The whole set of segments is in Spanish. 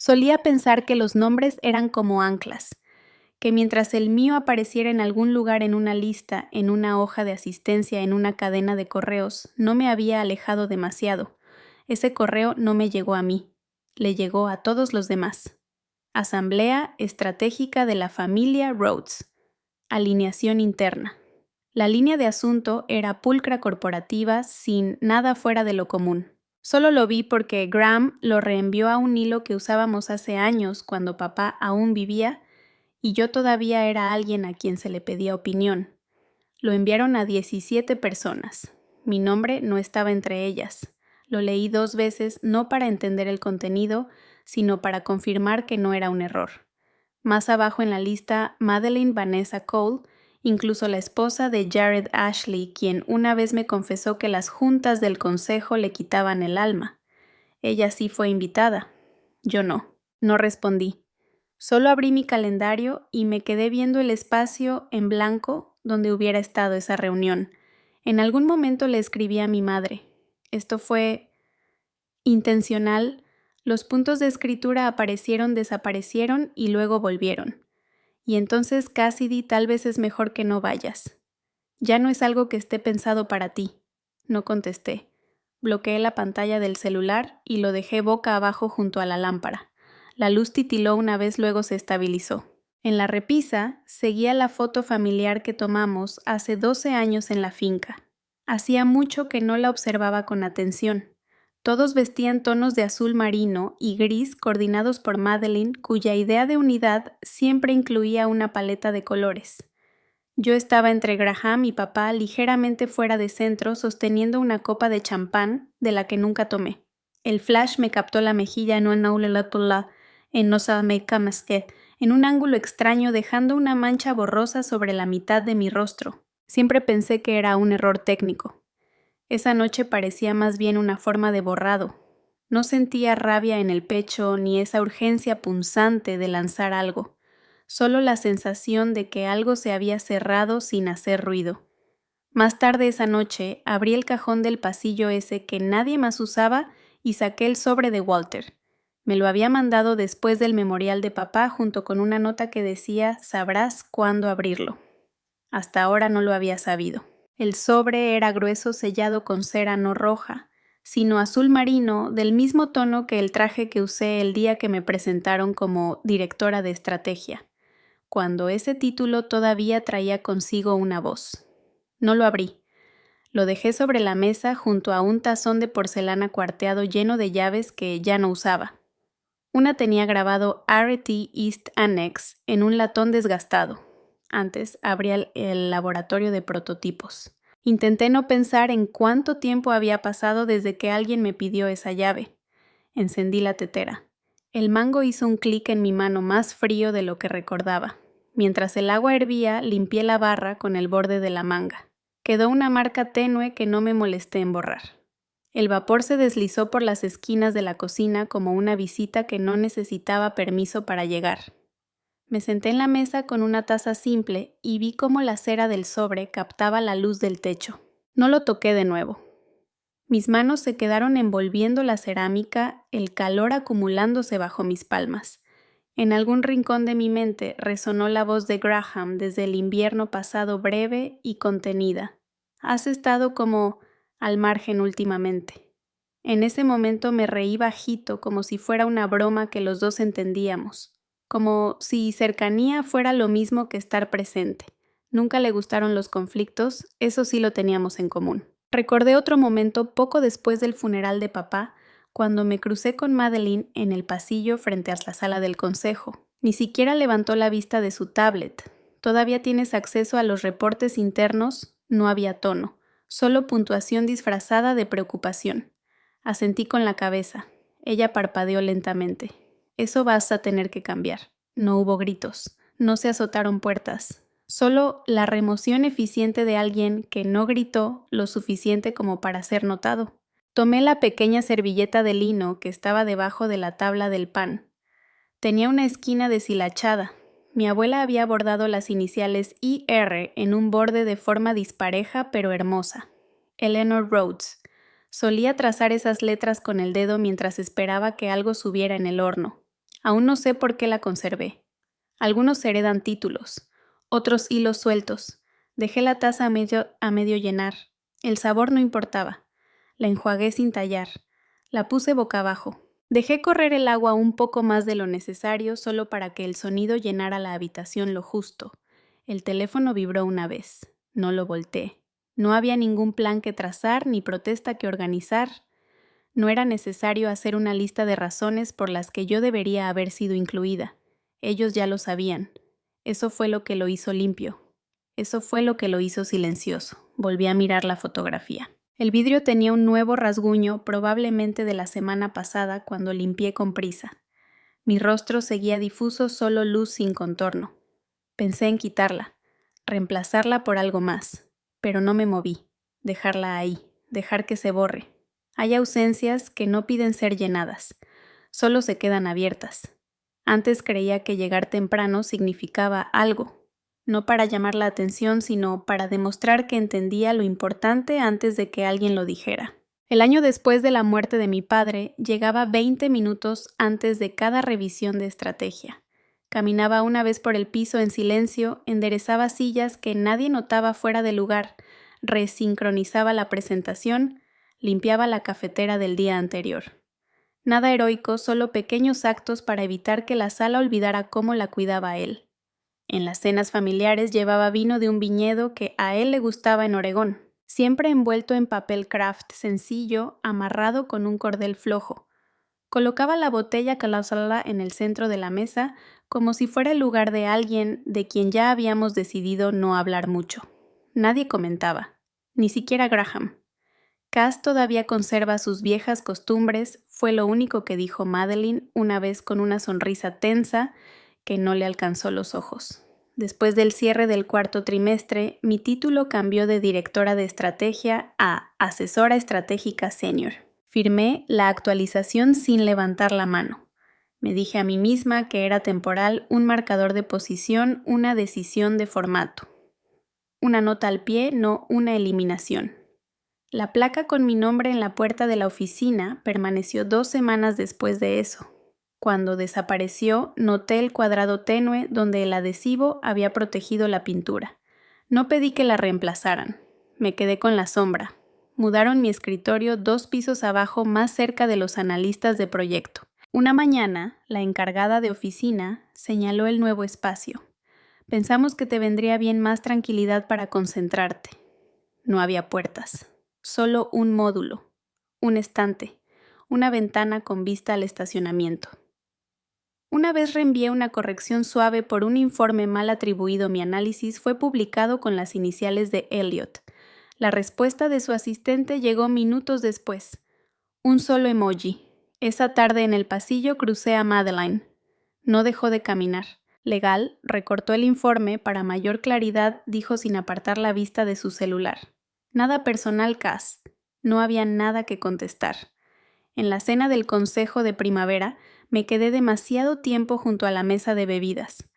Solía pensar que los nombres eran como anclas, que mientras el mío apareciera en algún lugar en una lista, en una hoja de asistencia, en una cadena de correos, no me había alejado demasiado. Ese correo no me llegó a mí, le llegó a todos los demás. Asamblea Estratégica de la Familia Rhodes. Alineación interna. La línea de asunto era pulcra corporativa sin nada fuera de lo común. Solo lo vi porque Graham lo reenvió a un hilo que usábamos hace años cuando papá aún vivía y yo todavía era alguien a quien se le pedía opinión. Lo enviaron a 17 personas. Mi nombre no estaba entre ellas. Lo leí 2 veces no para entender el contenido, sino para confirmar que no era un error. Más abajo en la lista, Madeleine Vanessa Cole, incluso la esposa de Jared Ashley, quien una vez me confesó que las juntas del consejo le quitaban el alma. Ella sí fue invitada. Yo no. No respondí. Solo abrí mi calendario y me quedé viendo el espacio en blanco donde hubiera estado esa reunión. En algún momento le escribí a mi madre. Esto fue intencional. Los puntos de escritura aparecieron, desaparecieron y luego volvieron. Y entonces Cassidy, tal vez es mejor que no vayas. Ya no es algo que esté pensado para ti. No contesté. Bloqueé la pantalla del celular y lo dejé boca abajo junto a la lámpara. La luz titiló una vez, luego se estabilizó. En la repisa seguía la foto familiar que tomamos hace 12 años en la finca. Hacía mucho que no la observaba con atención. Todos vestían tonos de azul marino y gris coordinados por Madeleine, cuya idea de unidad siempre incluía una paleta de colores. Yo estaba entre Graham y papá, ligeramente fuera de centro, sosteniendo una copa de champán de la que nunca tomé. El flash me captó la mejilla en un ángulo extraño, dejando una mancha borrosa sobre la mitad de mi rostro. Siempre pensé que era un error técnico. Esa noche parecía más bien una forma de borrado. No sentía rabia en el pecho ni esa urgencia punzante de lanzar algo. Solo la sensación de que algo se había cerrado sin hacer ruido. Más tarde esa noche abrí el cajón del pasillo ese que nadie más usaba y saqué el sobre de Walter. Me lo había mandado después del memorial de papá junto con una nota que decía «Sabrás cuándo abrirlo». Hasta ahora no lo había sabido. El sobre era grueso, sellado con cera no roja, sino azul marino, del mismo tono que el traje que usé el día que me presentaron como directora de estrategia, cuando ese título todavía traía consigo una voz. No lo abrí. Lo dejé sobre la mesa junto a un tazón de porcelana cuarteado lleno de llaves que ya no usaba. Una tenía grabado RT East Annex en un latón desgastado. Antes abría el laboratorio de prototipos. Intenté no pensar en cuánto tiempo había pasado desde que alguien me pidió esa llave. Encendí la tetera. El mango hizo un clic en mi mano más frío de lo que recordaba. Mientras el agua hervía, limpié la barra con el borde de la manga. Quedó una marca tenue que no me molesté en borrar. El vapor se deslizó por las esquinas de la cocina como una visita que no necesitaba permiso para llegar. Me senté en la mesa con una taza simple y vi cómo la cera del sobre captaba la luz del techo. No lo toqué de nuevo. Mis manos se quedaron envolviendo la cerámica, el calor acumulándose bajo mis palmas. En algún rincón de mi mente resonó la voz de Graham desde el invierno pasado, breve y contenida. Has estado como al margen últimamente. En ese momento me reí bajito, como si fuera una broma que los dos entendíamos. Como si cercanía fuera lo mismo que estar presente. Nunca le gustaron los conflictos, eso sí lo teníamos en común. Recordé otro momento poco después del funeral de papá, cuando me crucé con Madeleine en el pasillo frente a la sala del consejo. Ni siquiera levantó la vista de su tablet. ¿Todavía tienes acceso a los reportes internos? No había tono, solo puntuación disfrazada de preocupación. Asentí con la cabeza. Ella parpadeó lentamente. Eso vas a tener que cambiar. No hubo gritos. No se azotaron puertas. Solo la remoción eficiente de alguien que no gritó lo suficiente como para ser notado. Tomé la pequeña servilleta de lino que estaba debajo de la tabla del pan. Tenía una esquina deshilachada. Mi abuela había bordado las iniciales IR en un borde de forma dispareja pero hermosa. Eleanor Rhodes. Solía trazar esas letras con el dedo mientras esperaba que algo subiera en el horno. Aún no sé por qué la conservé. Algunos heredan títulos, otros hilos sueltos. Dejé la taza a medio llenar. El sabor no importaba. La enjuagué sin tallar. La puse boca abajo. Dejé correr el agua un poco más de lo necesario solo para que el sonido llenara la habitación lo justo. El teléfono vibró una vez. No lo volteé. No había ningún plan que trazar ni protesta que organizar. No era necesario hacer una lista de razones por las que yo debería haber sido incluida. Ellos ya lo sabían. Eso fue lo que lo hizo limpio. Eso fue lo que lo hizo silencioso. Volví a mirar la fotografía. El vidrio tenía un nuevo rasguño, probablemente de la semana pasada cuando limpié con prisa. Mi rostro seguía difuso, solo luz sin contorno. Pensé en quitarla, reemplazarla por algo más, pero no me moví. Dejarla ahí, dejar que se borre. Hay ausencias que no piden ser llenadas, solo se quedan abiertas. Antes creía que llegar temprano significaba algo, no para llamar la atención, sino para demostrar que entendía lo importante antes de que alguien lo dijera. El año después de la muerte de mi padre, llegaba 20 minutos antes de cada revisión de estrategia. Caminaba una vez por el piso en silencio, enderezaba sillas que nadie notaba fuera de lugar, resincronizaba la presentación, limpiaba la cafetera del día anterior. Nada heroico, solo pequeños actos para evitar que la sala olvidara cómo la cuidaba él. En las cenas familiares llevaba vino de un viñedo que a él le gustaba en Oregón, siempre envuelto en papel craft sencillo, amarrado con un cordel flojo. Colocaba la botella calazala en el centro de la mesa, como si fuera el lugar de alguien de quien ya habíamos decidido no hablar mucho. Nadie comentaba, ni siquiera Graham. Cass todavía conserva sus viejas costumbres, fue lo único que dijo Madeline una vez con una sonrisa tensa que no le alcanzó los ojos. Después del cierre del cuarto trimestre, mi título cambió de directora de estrategia a asesora estratégica senior. Firmé la actualización sin levantar la mano. Me dije a mí misma que era temporal, un marcador de posición, una decisión de formato. Una nota al pie, no una eliminación. La placa con mi nombre en la puerta de la oficina permaneció 2 semanas después de eso. Cuando desapareció, noté el cuadrado tenue donde el adhesivo había protegido la pintura. No pedí que la reemplazaran. Me quedé con la sombra. Mudaron mi escritorio 2 pisos abajo, más cerca de los analistas de proyecto. Una mañana, la encargada de oficina señaló el nuevo espacio. Pensamos que te vendría bien más tranquilidad para concentrarte. No había puertas. Solo un módulo, un estante, una ventana con vista al estacionamiento. Una vez reenvié una corrección suave por un informe mal atribuido. Mi análisis fue publicado con las iniciales de Elliot. La respuesta de su asistente llegó minutos después. Un solo emoji. Esa tarde en el pasillo crucé a Madeline. No dejó de caminar. Legal recortó el informe para mayor claridad, dijo sin apartar la vista de su celular. Nada personal, Cass. No había nada que contestar. En la cena del consejo de primavera, me quedé demasiado tiempo junto a la mesa de bebidas.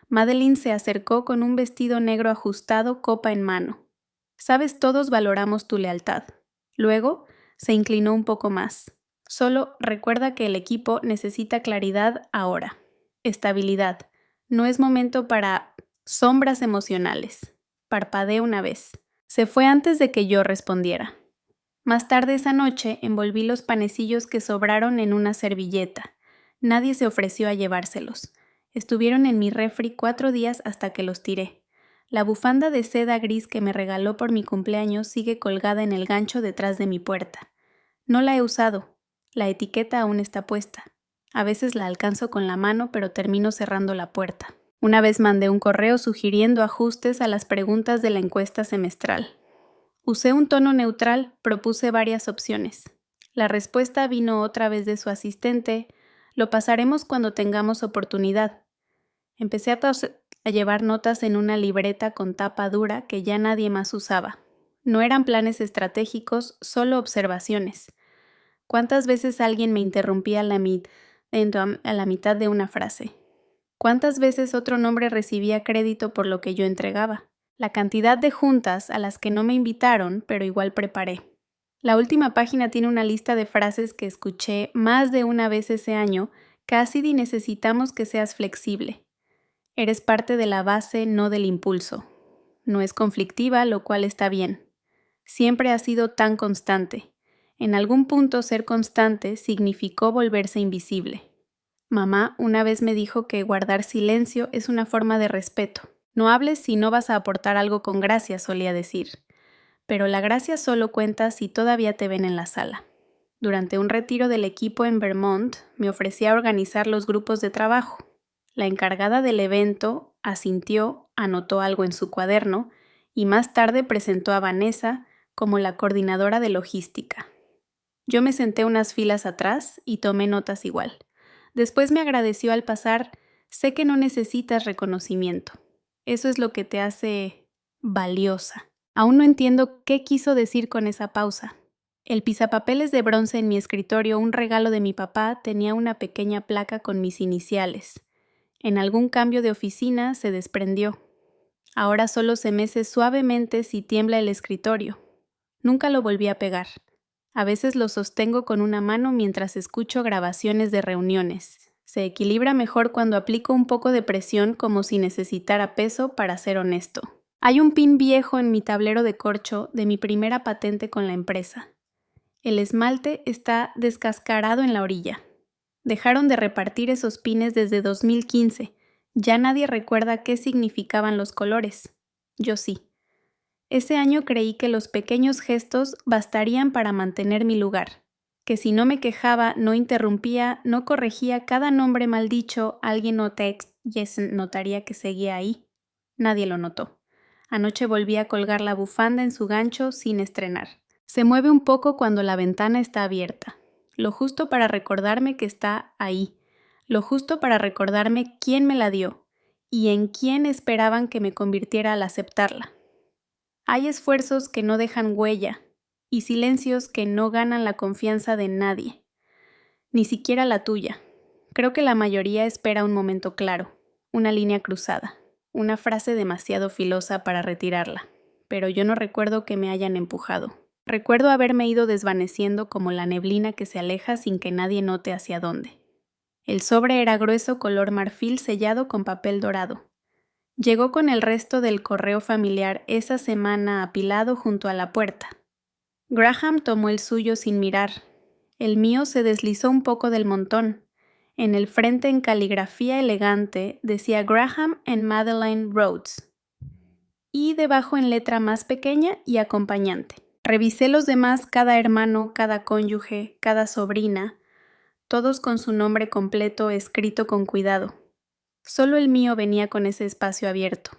Madeline se acercó con un vestido negro ajustado, copa en mano. Sabes, todos valoramos tu lealtad. Luego, se inclinó un poco más. Solo recuerda que el equipo necesita claridad ahora. Estabilidad. No es momento para sombras emocionales. Parpadeé una vez. Se fue antes de que yo respondiera. Más tarde esa noche envolví los panecillos que sobraron en una servilleta. Nadie se ofreció a llevárselos. Estuvieron en mi refri 4 días hasta que los tiré. La bufanda de seda gris que me regaló por mi cumpleaños sigue colgada en el gancho detrás de mi puerta. No la he usado. La etiqueta aún está puesta. A veces la alcanzo con la mano, pero termino cerrando la puerta. Una vez mandé un correo sugiriendo ajustes a las preguntas de la encuesta semestral. Usé un tono neutral, propuse varias opciones. La respuesta vino otra vez de su asistente: lo pasaremos cuando tengamos oportunidad. Empecé a llevar notas en una libreta con tapa dura que ya nadie más usaba. No eran planes estratégicos, solo observaciones. ¿Cuántas veces alguien me interrumpía a la mitad de una frase? ¿Cuántas veces otro nombre recibía crédito por lo que yo entregaba? La cantidad de juntas a las que no me invitaron, pero igual preparé. La última página tiene una lista de frases que escuché más de una vez ese año Cassidy, necesitamos que seas flexible. Eres parte de la base, no del impulso. No es conflictiva, lo cual está bien. Siempre has sido tan constante. En algún punto ser constante significó volverse invisible. Mamá una vez me dijo que guardar silencio es una forma de respeto. No hables si no vas a aportar algo con gracia, solía decir. Pero la gracia solo cuenta si todavía te ven en la sala. Durante un retiro del equipo en Vermont, me ofrecí a organizar los grupos de trabajo. La encargada del evento asintió, anotó algo en su cuaderno y más tarde presentó a Vanessa como la coordinadora de logística. Yo me senté unas filas atrás y tomé notas igual. Después me agradeció al pasar: sé que no necesitas reconocimiento. Eso es lo que te hace valiosa. Aún no entiendo qué quiso decir con esa pausa. El pisapapeles de bronce en mi escritorio, un regalo de mi papá, tenía una pequeña placa con mis iniciales. En algún cambio de oficina se desprendió. Ahora solo se mece suavemente si tiembla el escritorio. Nunca lo volví a pegar. A veces lo sostengo con una mano mientras escucho grabaciones de reuniones. Se equilibra mejor cuando aplico un poco de presión, como si necesitara peso, para ser honesto. Hay un pin viejo en mi tablero de corcho de mi primera patente con la empresa. El esmalte está descascarado en la orilla. Dejaron de repartir esos pines desde 2015. Ya nadie recuerda qué significaban los colores. Yo sí. Ese año creí que los pequeños gestos bastarían para mantener mi lugar. Que si no me quejaba, no interrumpía, no corregía cada nombre mal dicho, alguien o text notaría que seguía ahí. Nadie lo notó. Anoche volví a colgar la bufanda en su gancho sin estrenar. Se mueve un poco cuando la ventana está abierta. Lo justo para recordarme que está ahí. Lo justo para recordarme quién me la dio y en quién esperaban que me convirtiera al aceptarla. Hay esfuerzos que no dejan huella y silencios que no ganan la confianza de nadie, ni siquiera la tuya. Creo que la mayoría espera un momento claro, una línea cruzada, una frase demasiado filosa para retirarla, pero yo no recuerdo que me hayan empujado. Recuerdo haberme ido desvaneciendo como la neblina que se aleja sin que nadie note hacia dónde. El sobre era grueso color marfil sellado con papel dorado. Llegó con el resto del correo familiar esa semana apilado junto a la puerta. Graham tomó el suyo sin mirar. El mío se deslizó un poco del montón. En el frente, en caligrafía elegante, decía Graham and Madeline Rhodes. Y debajo, en letra más pequeña y acompañante. Revisé los demás, cada hermano, cada cónyuge, cada sobrina, todos con su nombre completo escrito con cuidado. Solo el mío venía con ese espacio abierto.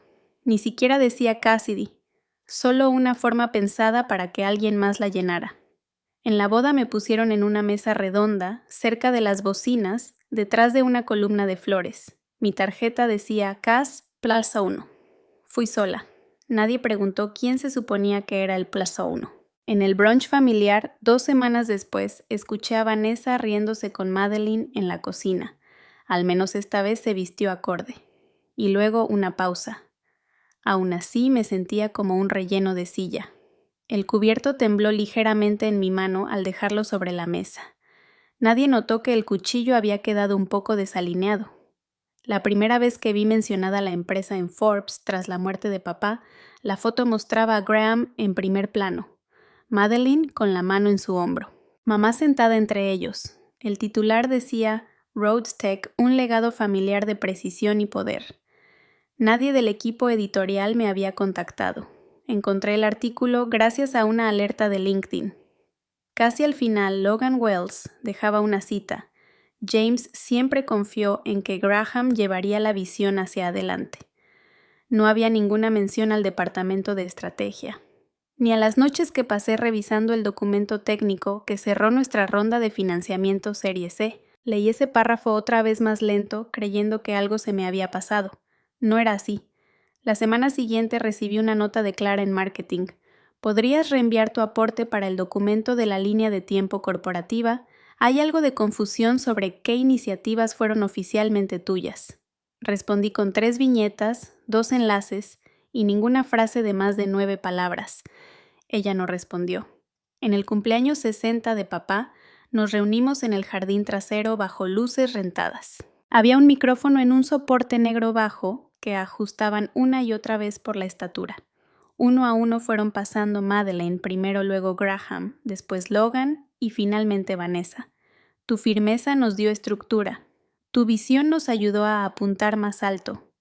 Ni siquiera decía Cassidy, solo una forma pensada para que alguien más la llenara. En la boda me pusieron en una mesa redonda, cerca de las bocinas, detrás de una columna de flores. Mi tarjeta decía Cass Plaza 1. Fui sola. Nadie preguntó quién se suponía que era el Plaza 1. En el brunch familiar, 2 semanas después, escuché a Vanessa riéndose con Madeline en la cocina. Al menos esta vez se vistió acorde. Y luego una pausa. Aún así me sentía como un relleno de silla. El cubierto tembló ligeramente en mi mano al dejarlo sobre la mesa. Nadie notó que el cuchillo había quedado un poco desalineado. La primera vez que vi mencionada la empresa en Forbes tras la muerte de papá, la foto mostraba a Graham en primer plano, Madeline con la mano en su hombro, mamá sentada entre ellos. El titular decía Rhodes Tech, un legado familiar de precisión y poder. Nadie del equipo editorial me había contactado. Encontré el artículo gracias a una alerta de LinkedIn. Casi al final, Logan Wells dejaba una cita. James siempre confió en que Graham llevaría la visión hacia adelante. No había ninguna mención al departamento de estrategia, ni a las noches que pasé revisando el documento técnico que cerró nuestra ronda de financiamiento Serie C. Leí ese párrafo otra vez más lento, creyendo que algo se me había pasado. No era así. La semana siguiente recibí una nota de Clara en marketing. ¿Podrías reenviar tu aporte para el documento de la línea de tiempo corporativa? Hay algo de confusión sobre qué iniciativas fueron oficialmente tuyas. Respondí con 3 viñetas, 2 enlaces y ninguna frase de más de 9 palabras. Ella no respondió. En el cumpleaños 60 de papá, Nos reunimos en el jardín trasero bajo luces rentadas. Había un micrófono en un soporte negro bajo que ajustaban una y otra vez por la estatura. Uno a uno fueron pasando Madeleine, primero luego Graham, después Logan y finalmente Vanessa. Tu firmeza nos dio estructura. Tu visión nos ayudó a apuntar más alto.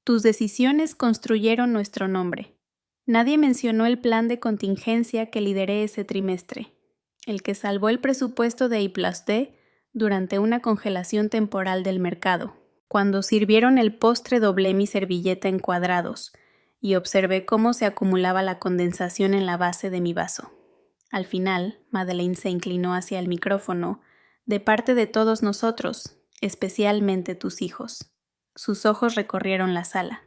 Tus decisiones construyeron nuestro nombre. Nadie mencionó el plan de contingencia que lideré ese trimestre, el que salvó el presupuesto de I+D durante una congelación temporal del mercado. Cuando sirvieron el postre doblé mi servilleta en cuadrados y observé cómo se acumulaba la condensación en la base de mi vaso. Al final, Madeleine se inclinó hacia el micrófono, de parte de todos nosotros, especialmente tus hijos. Sus ojos recorrieron la sala.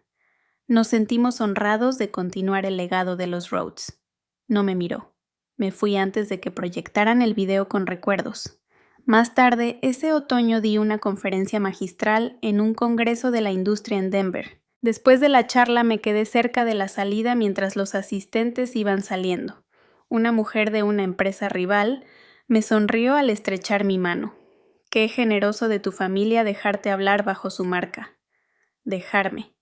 Nos sentimos honrados de continuar el legado de los Rhodes. No me miró. Me fui antes de que proyectaran el video con recuerdos. Más tarde, ese otoño di una conferencia magistral en un congreso de la industria en Denver. Después de la charla me quedé cerca de la salida mientras los asistentes iban saliendo. Una mujer de una empresa rival me sonrió al estrechar mi mano. Qué generoso de tu familia dejarte hablar bajo su marca. Dejarme.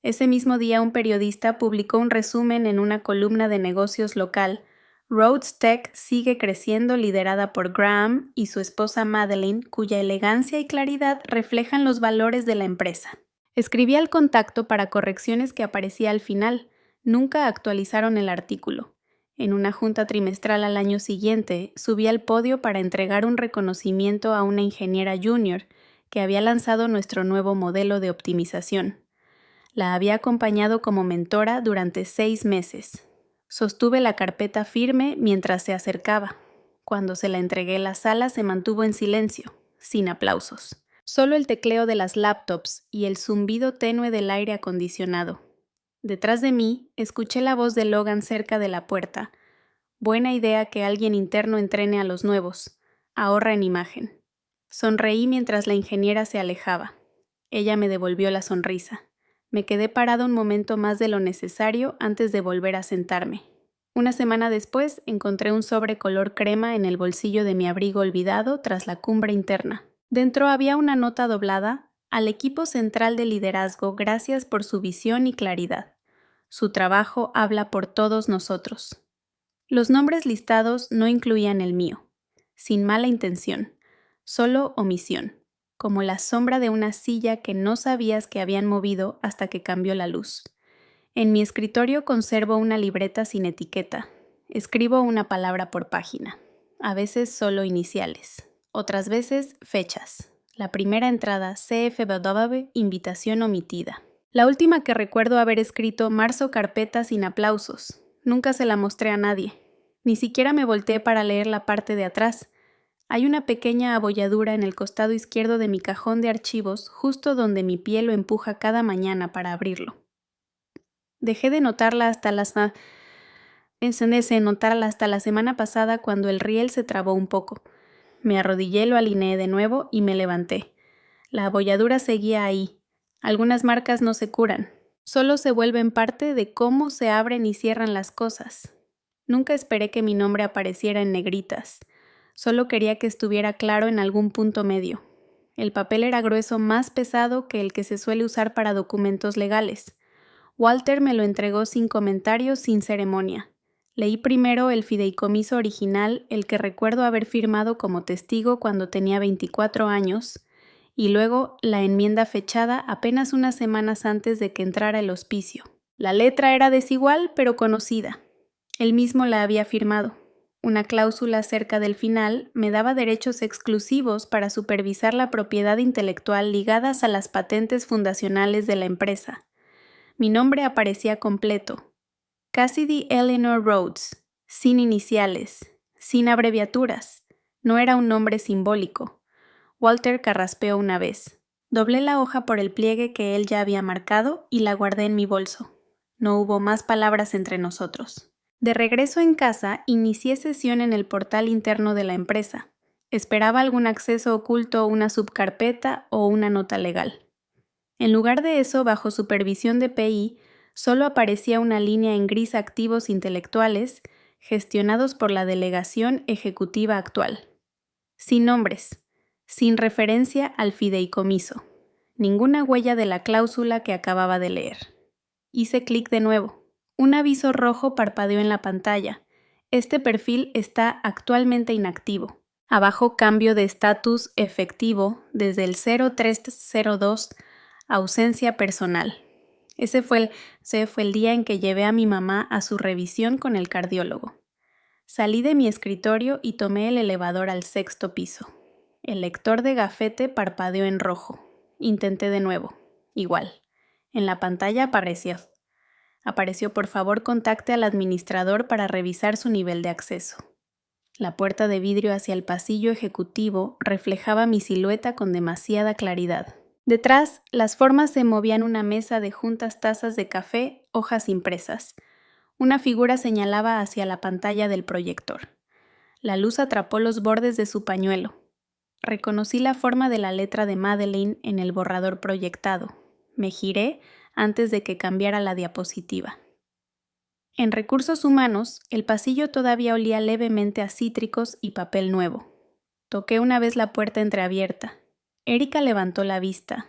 Ese mismo día un periodista publicó un resumen en una columna de negocios local. Rhodes Tech sigue creciendo, liderada por Graham y su esposa Madeleine, cuya elegancia y claridad reflejan los valores de la empresa. Escribí al contacto para correcciones que aparecía al final. Nunca actualizaron el artículo. En una junta trimestral al año siguiente, subí al podio para entregar un reconocimiento a una ingeniera junior que había lanzado nuestro nuevo modelo de optimización. La había acompañado como mentora durante 6 meses. Sostuve la carpeta firme mientras se acercaba. Cuando se la entregué, la sala se mantuvo en silencio, sin aplausos. Solo el tecleo de las laptops y el zumbido tenue del aire acondicionado. Detrás de mí, escuché la voz de Logan cerca de la puerta. Buena idea que alguien interno entrene a los nuevos. Ahorra en imagen. Sonreí mientras la ingeniera se alejaba. Ella me devolvió la sonrisa. Me quedé parado un momento más de lo necesario antes de volver a sentarme. Una semana después encontré un sobre color crema en el bolsillo de mi abrigo olvidado tras la cumbre interna. Dentro había una nota doblada: al equipo central de liderazgo, gracias por su visión y claridad. Su trabajo habla por todos nosotros. Los nombres listados no incluían el mío, sin mala intención, solo omisión. Como la sombra de una silla que no sabías que habían movido hasta que cambió la luz. En mi escritorio conservo una libreta sin etiqueta. Escribo una palabra por página. A veces solo iniciales. Otras veces fechas. La primera entrada, CFW, invitación omitida. La última que recuerdo haber escrito, marzo carpeta sin aplausos. Nunca se la mostré a nadie. Ni siquiera me volteé para leer la parte de atrás. Hay una pequeña abolladura en el costado izquierdo de mi cajón de archivos, justo donde mi pie lo empuja cada mañana para abrirlo. Dejé de notarla hasta la semana pasada cuando el riel se trabó un poco. Me arrodillé, lo alineé de nuevo y me levanté. La abolladura seguía ahí. Algunas marcas no se curan. Solo se vuelven parte de cómo se abren y cierran las cosas. Nunca esperé que mi nombre apareciera en negritas. Solo quería que estuviera claro en algún punto medio. El papel era grueso, más pesado que el que se suele usar para documentos legales. Walter me lo entregó sin comentarios, sin ceremonia. Leí primero el fideicomiso original, el que recuerdo haber firmado como testigo cuando tenía 24 años, y luego la enmienda fechada apenas unas semanas antes de que entrara el hospicio. La letra era desigual, pero conocida. Él mismo la había firmado. Una cláusula cerca del final me daba derechos exclusivos para supervisar la propiedad intelectual ligadas a las patentes fundacionales de la empresa. Mi nombre aparecía completo: Cassidy Eleanor Rhodes, sin iniciales, sin abreviaturas. No era un nombre simbólico. Walter carraspeó una vez. Doblé la hoja por el pliegue que él ya había marcado y la guardé en mi bolso. No hubo más palabras entre nosotros. De regreso en casa, inicié sesión en el portal interno de la empresa. Esperaba algún acceso oculto, una subcarpeta o una nota legal. En lugar de eso, bajo supervisión de PI, solo aparecía una línea en gris: activos intelectuales, gestionados por la delegación ejecutiva actual. Sin nombres, sin referencia al fideicomiso, ninguna huella de la cláusula que acababa de leer. Hice clic de nuevo. Un aviso rojo parpadeó en la pantalla. Este perfil está actualmente inactivo. Abajo cambio de estatus efectivo desde el 0302, ausencia personal. Ese fue el día en que llevé a mi mamá a su revisión con el cardiólogo. Salí de mi escritorio y tomé el elevador al 6º piso. El lector de gafete parpadeó en rojo. Intenté de nuevo. Igual. En la pantalla apareció, por favor contacte al administrador para revisar su nivel de acceso. La puerta de vidrio hacia el pasillo ejecutivo reflejaba mi silueta con demasiada claridad. Detrás, las formas se movían una mesa de juntas tazas de café, hojas impresas. Una figura señalaba hacia la pantalla del proyector. La luz atrapó los bordes de su pañuelo. Reconocí la forma de la letra de Madeleine en el borrador proyectado. Me giré antes de que cambiara la diapositiva. En recursos humanos, el pasillo todavía olía levemente a cítricos y papel nuevo. Toqué una vez la puerta entreabierta. Erika levantó la vista.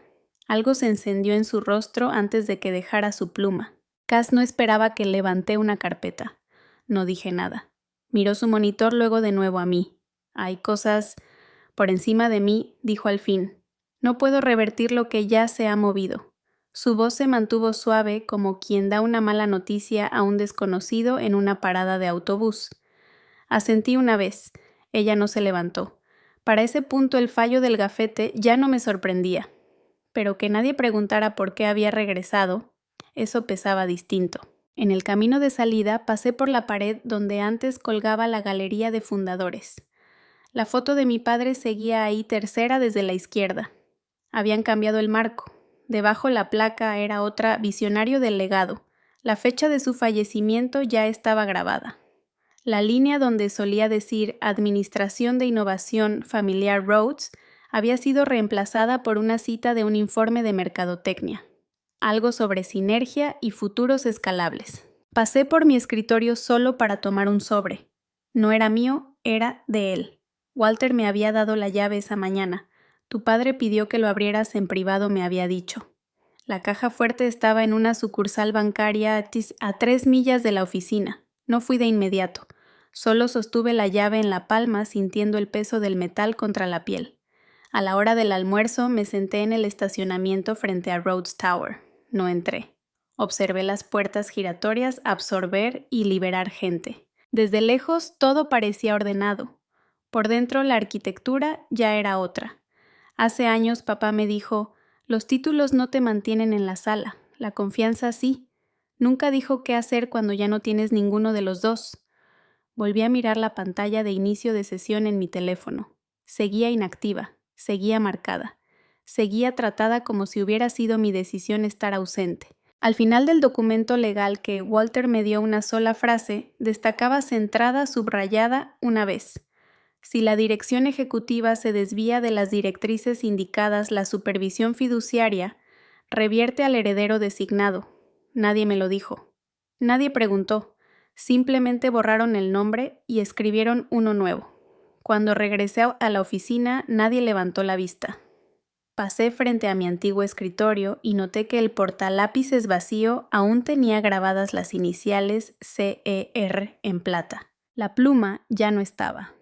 Algo se encendió en su rostro antes de que dejara su pluma. Cass no esperaba que levanté una carpeta. No dije nada. Miró su monitor luego de nuevo a mí. Hay cosas por encima de mí, dijo al fin. No puedo revertir lo que ya se ha movido. Su voz se mantuvo suave como quien da una mala noticia a un desconocido en una parada de autobús. Asentí una vez. Ella no se levantó. Para ese punto el fallo del gafete ya no me sorprendía. Pero que nadie preguntara por qué había regresado, eso pesaba distinto. En el camino de salida pasé por la pared donde antes colgaba la galería de fundadores. La foto de mi padre seguía ahí tercera desde la izquierda. Habían cambiado el marco. Debajo la placa era otra, visionario del legado. La fecha de su fallecimiento ya estaba grabada. La línea donde solía decir Administración de Innovación Familiar Rhodes había sido reemplazada por una cita de un informe de mercadotecnia. Algo sobre sinergia y futuros escalables. Pasé por mi escritorio solo para tomar un sobre. No era mío, era de él. Walter me había dado la llave esa mañana. Tu padre pidió que lo abrieras en privado, me había dicho. La caja fuerte estaba en una sucursal bancaria a 3 millas de la oficina. No fui de inmediato. Solo sostuve la llave en la palma sintiendo el peso del metal contra la piel. A la hora del almuerzo me senté en el estacionamiento frente a Rhodes Tower. No entré. Observé las puertas giratorias absorber y liberar gente. Desde lejos todo parecía ordenado. Por dentro la arquitectura ya era otra. Hace años papá me dijo, los títulos no te mantienen en la sala, la confianza sí. Nunca dijo qué hacer cuando ya no tienes ninguno de los dos. Volví a mirar la pantalla de inicio de sesión en mi teléfono. Seguía inactiva, seguía marcada, seguía tratada como si hubiera sido mi decisión estar ausente. Al final del documento legal que Walter me dio una sola frase, destacaba centrada, subrayada, una vez. Si la dirección ejecutiva se desvía de las directrices indicadas, la supervisión fiduciaria revierte al heredero designado. Nadie me lo dijo. Nadie preguntó. Simplemente borraron el nombre y escribieron uno nuevo. Cuando regresé a la oficina, nadie levantó la vista. Pasé frente a mi antiguo escritorio y noté que el portalápices vacío aún tenía grabadas las iniciales CER en plata. La pluma ya no estaba.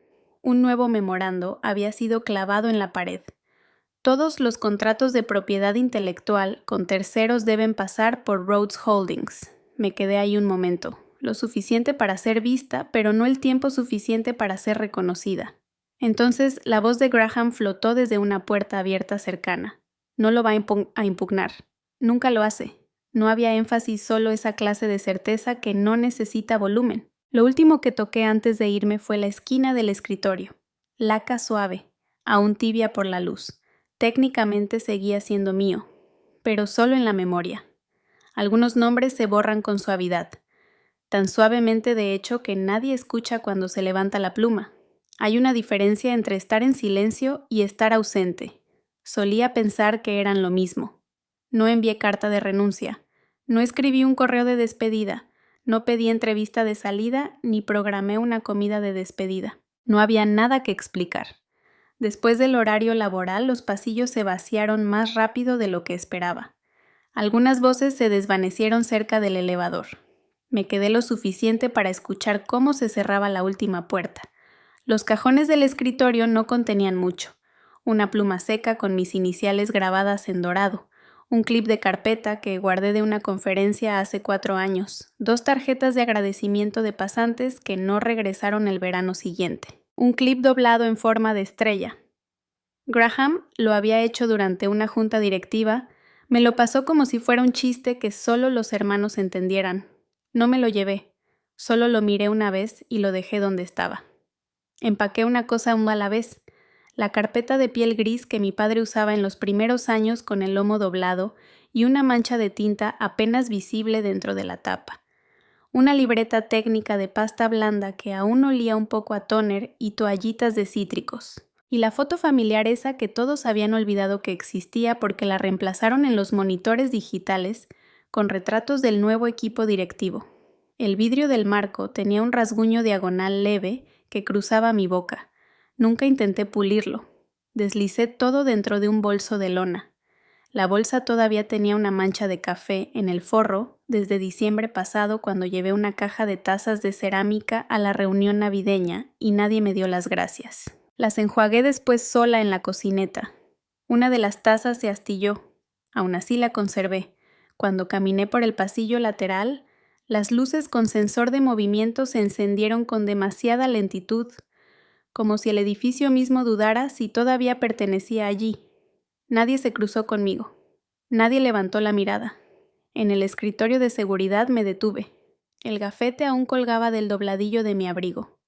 Un nuevo memorando había sido clavado en la pared. Todos los contratos de propiedad intelectual con terceros deben pasar por Rhodes Holdings. Me quedé ahí un momento, lo suficiente para ser vista, pero no el tiempo suficiente para ser reconocida. Entonces la voz de Graham flotó desde una puerta abierta cercana. No lo va a impugnar. Nunca lo hace. No había énfasis, solo esa clase de certeza que no necesita volumen. Lo último que toqué antes de irme fue la esquina del escritorio. Laca suave, aún tibia por la luz. Técnicamente seguía siendo mío, pero solo en la memoria. Algunos nombres se borran con suavidad. Tan suavemente de hecho que nadie escucha cuando se levanta la pluma. Hay una diferencia entre estar en silencio y estar ausente. Solía pensar que eran lo mismo. No envié carta de renuncia. No escribí un correo de despedida. No pedí entrevista de salida ni programé una comida de despedida. No había nada que explicar. Después del horario laboral, los pasillos se vaciaron más rápido de lo que esperaba. Algunas voces se desvanecieron cerca del elevador. Me quedé lo suficiente para escuchar cómo se cerraba la última puerta. Los cajones del escritorio no contenían mucho. Una pluma seca con mis iniciales grabadas en dorado, un clip de carpeta que guardé de una conferencia hace 4 años, 2 tarjetas de agradecimiento de pasantes que no regresaron el verano siguiente, un clip doblado en forma de estrella. Graham lo había hecho durante una junta directiva, me lo pasó como si fuera un chiste que solo los hermanos entendieran. No me lo llevé, solo lo miré una vez y lo dejé donde estaba. Empaqué una cosa a la vez, la carpeta de piel gris que mi padre usaba en los primeros años con el lomo doblado y una mancha de tinta apenas visible dentro de la tapa. Una libreta técnica de pasta blanda que aún olía un poco a tóner y toallitas de cítricos. Y la foto familiar esa que todos habían olvidado que existía porque la reemplazaron en los monitores digitales con retratos del nuevo equipo directivo. El vidrio del marco tenía un rasguño diagonal leve que cruzaba mi boca. Nunca intenté pulirlo. Deslicé todo dentro de un bolso de lona. La bolsa todavía tenía una mancha de café en el forro desde diciembre pasado cuando llevé una caja de tazas de cerámica a la reunión navideña y nadie me dio las gracias. Las enjuagué después sola en la cocineta. Una de las tazas se astilló. Aún así la conservé. Cuando caminé por el pasillo lateral, las luces con sensor de movimiento se encendieron con demasiada lentitud, como si el edificio mismo dudara si todavía pertenecía allí. Nadie se cruzó conmigo. Nadie levantó la mirada. En el escritorio de seguridad me detuve. El gafete aún colgaba del dobladillo de mi abrigo.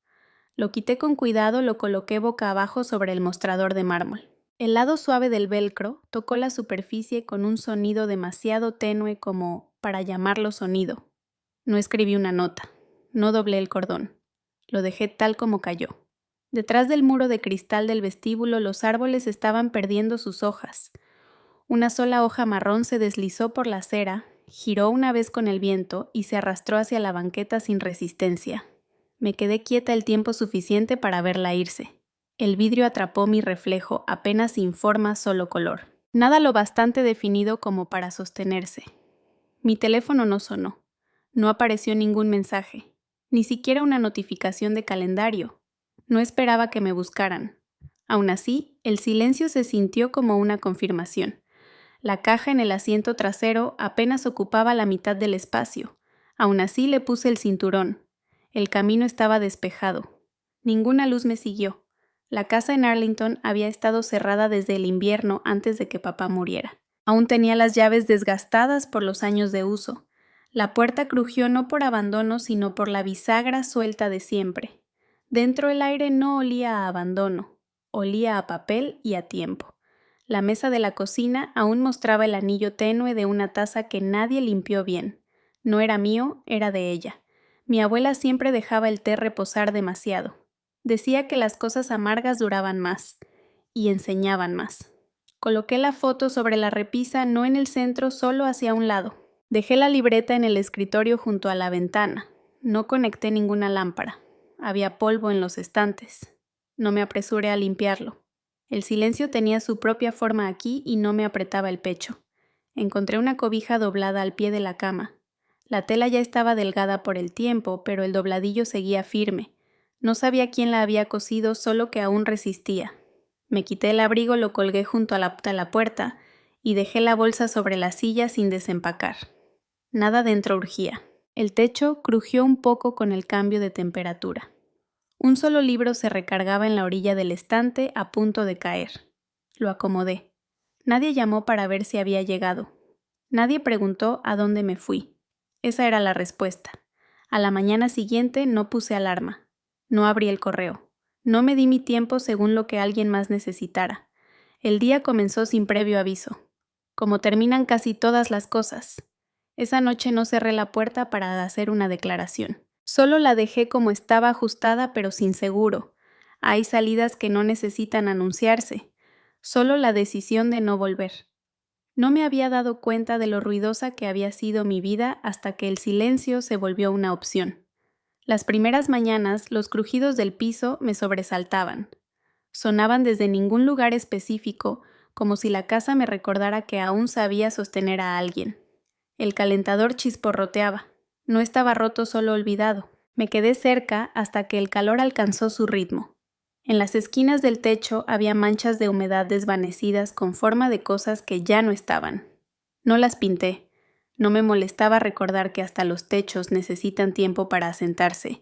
Lo quité con cuidado, lo coloqué boca abajo sobre el mostrador de mármol. El lado suave del velcro tocó la superficie con un sonido demasiado tenue como para llamarlo sonido. No escribí una nota. No doblé el cordón. Lo dejé tal como cayó. Detrás del muro de cristal del vestíbulo los árboles estaban perdiendo sus hojas. Una sola hoja marrón se deslizó por la acera, giró una vez con el viento y se arrastró hacia la banqueta sin resistencia. Me quedé quieta el tiempo suficiente para verla irse. El vidrio atrapó mi reflejo, apenas sin forma, solo color. Nada lo bastante definido como para sostenerse. Mi teléfono no sonó. No apareció ningún mensaje, ni siquiera una notificación de calendario. No esperaba que me buscaran. Aún así, el silencio se sintió como una confirmación. La caja en el asiento trasero apenas ocupaba la mitad del espacio. Aún así le puse el cinturón. El camino estaba despejado. Ninguna luz me siguió. La casa en Arlington había estado cerrada desde el invierno antes de que papá muriera. Aún tenía las llaves desgastadas por los años de uso. La puerta crujió no por abandono, sino por la bisagra suelta de siempre. Dentro el aire no olía a abandono, olía a papel y a tiempo. La mesa de la cocina aún mostraba el anillo tenue de una taza que nadie limpió bien. No era mío, era de ella. Mi abuela siempre dejaba el té reposar demasiado. Decía que las cosas amargas duraban más y enseñaban más. Coloqué la foto sobre la repisa, no en el centro, solo hacia un lado. Dejé la libreta en el escritorio junto a la ventana. No conecté ninguna lámpara. Había polvo en los estantes. No me apresuré a limpiarlo. El silencio tenía su propia forma aquí y no me apretaba el pecho. Encontré una cobija doblada al pie de la cama. La tela ya estaba delgada por el tiempo, pero el dobladillo seguía firme. No sabía quién la había cosido, solo que aún resistía. Me quité el abrigo, lo colgué junto a la puerta y dejé la bolsa sobre la silla sin desempacar. Nada dentro urgía. El techo crujió un poco con el cambio de temperatura. Un solo libro se recargaba en la orilla del estante a punto de caer. Lo acomodé. Nadie llamó para ver si había llegado. Nadie preguntó a dónde me fui. Esa era la respuesta. A la mañana siguiente no puse alarma. No abrí el correo. No me di mi tiempo según lo que alguien más necesitara. El día comenzó sin previo aviso. Como terminan casi todas las cosas. Esa noche no cerré la puerta para hacer una declaración. Solo la dejé como estaba, ajustada pero sin seguro. Hay salidas que no necesitan anunciarse. Solo la decisión de no volver. No me había dado cuenta de lo ruidosa que había sido mi vida hasta que el silencio se volvió una opción. Las primeras mañanas, los crujidos del piso me sobresaltaban. Sonaban desde ningún lugar específico, como si la casa me recordara que aún sabía sostener a alguien. El calentador chisporroteaba. No estaba roto, solo olvidado. Me quedé cerca hasta que el calor alcanzó su ritmo. En las esquinas del techo había manchas de humedad desvanecidas con forma de cosas que ya no estaban. No las pinté. No me molestaba recordar que hasta los techos necesitan tiempo para asentarse.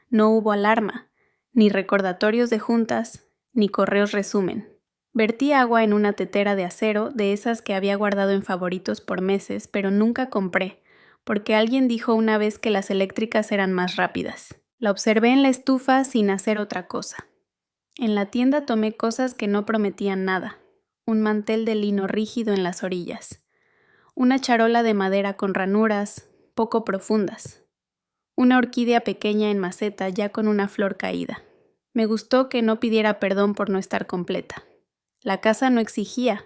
No hubo alarma, ni recordatorios de juntas, ni correos resumen. Vertí agua en una tetera de acero, de esas que había guardado en favoritos por meses, pero nunca compré, porque alguien dijo una vez que las eléctricas eran más rápidas. La observé en la estufa sin hacer otra cosa. En la tienda tomé cosas que no prometían nada. Un mantel de lino rígido en las orillas. Una charola de madera con ranuras, poco profundas. Una orquídea pequeña en maceta ya con una flor caída. Me gustó que no pidiera perdón por no estar completa. La casa no exigía.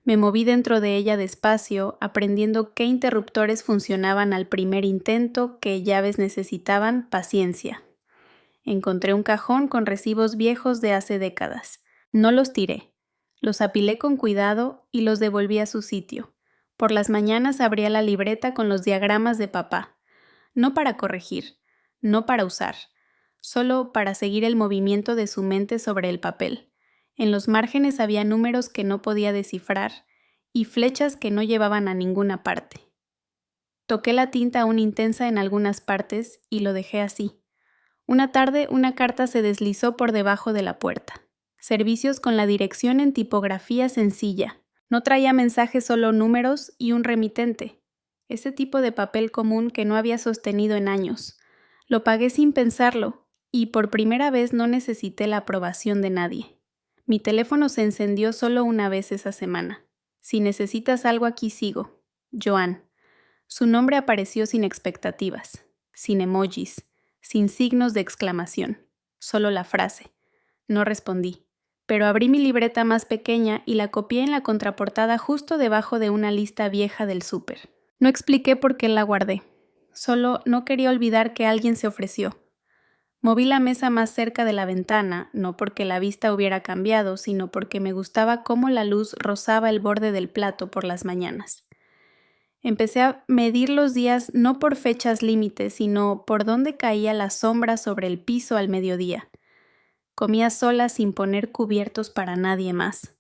Me moví dentro de ella despacio, aprendiendo qué interruptores funcionaban al primer intento, qué llaves necesitaban, paciencia. Encontré un cajón con recibos viejos de hace décadas. No los tiré. Los apilé con cuidado y los devolví a su sitio. Por las mañanas abría la libreta con los diagramas de papá. No para corregir, no para usar, solo para seguir el movimiento de su mente sobre el papel. En los márgenes había números que no podía descifrar y flechas que no llevaban a ninguna parte. Toqué la tinta aún intensa en algunas partes y lo dejé así. Una tarde una carta se deslizó por debajo de la puerta. Servicios con la dirección en tipografía sencilla. No traía mensajes, solo números y un remitente. Ese tipo de papel común que no había sostenido en años. Lo pagué sin pensarlo y por primera vez no necesité la aprobación de nadie. Mi teléfono se encendió solo una vez esa semana. Si necesitas algo, aquí sigo. Joan. Su nombre apareció sin expectativas, sin emojis, sin signos de exclamación. Solo la frase. No respondí, pero abrí mi libreta más pequeña y la copié en la contraportada justo debajo de una lista vieja del súper. No expliqué por qué la guardé. Solo no quería olvidar que alguien se ofreció. Moví la mesa más cerca de la ventana, no porque la vista hubiera cambiado, sino porque me gustaba cómo la luz rozaba el borde del plato por las mañanas. Empecé a medir los días no por fechas límites, sino por dónde caía la sombra sobre el piso al mediodía. Comía sola sin poner cubiertos para nadie más.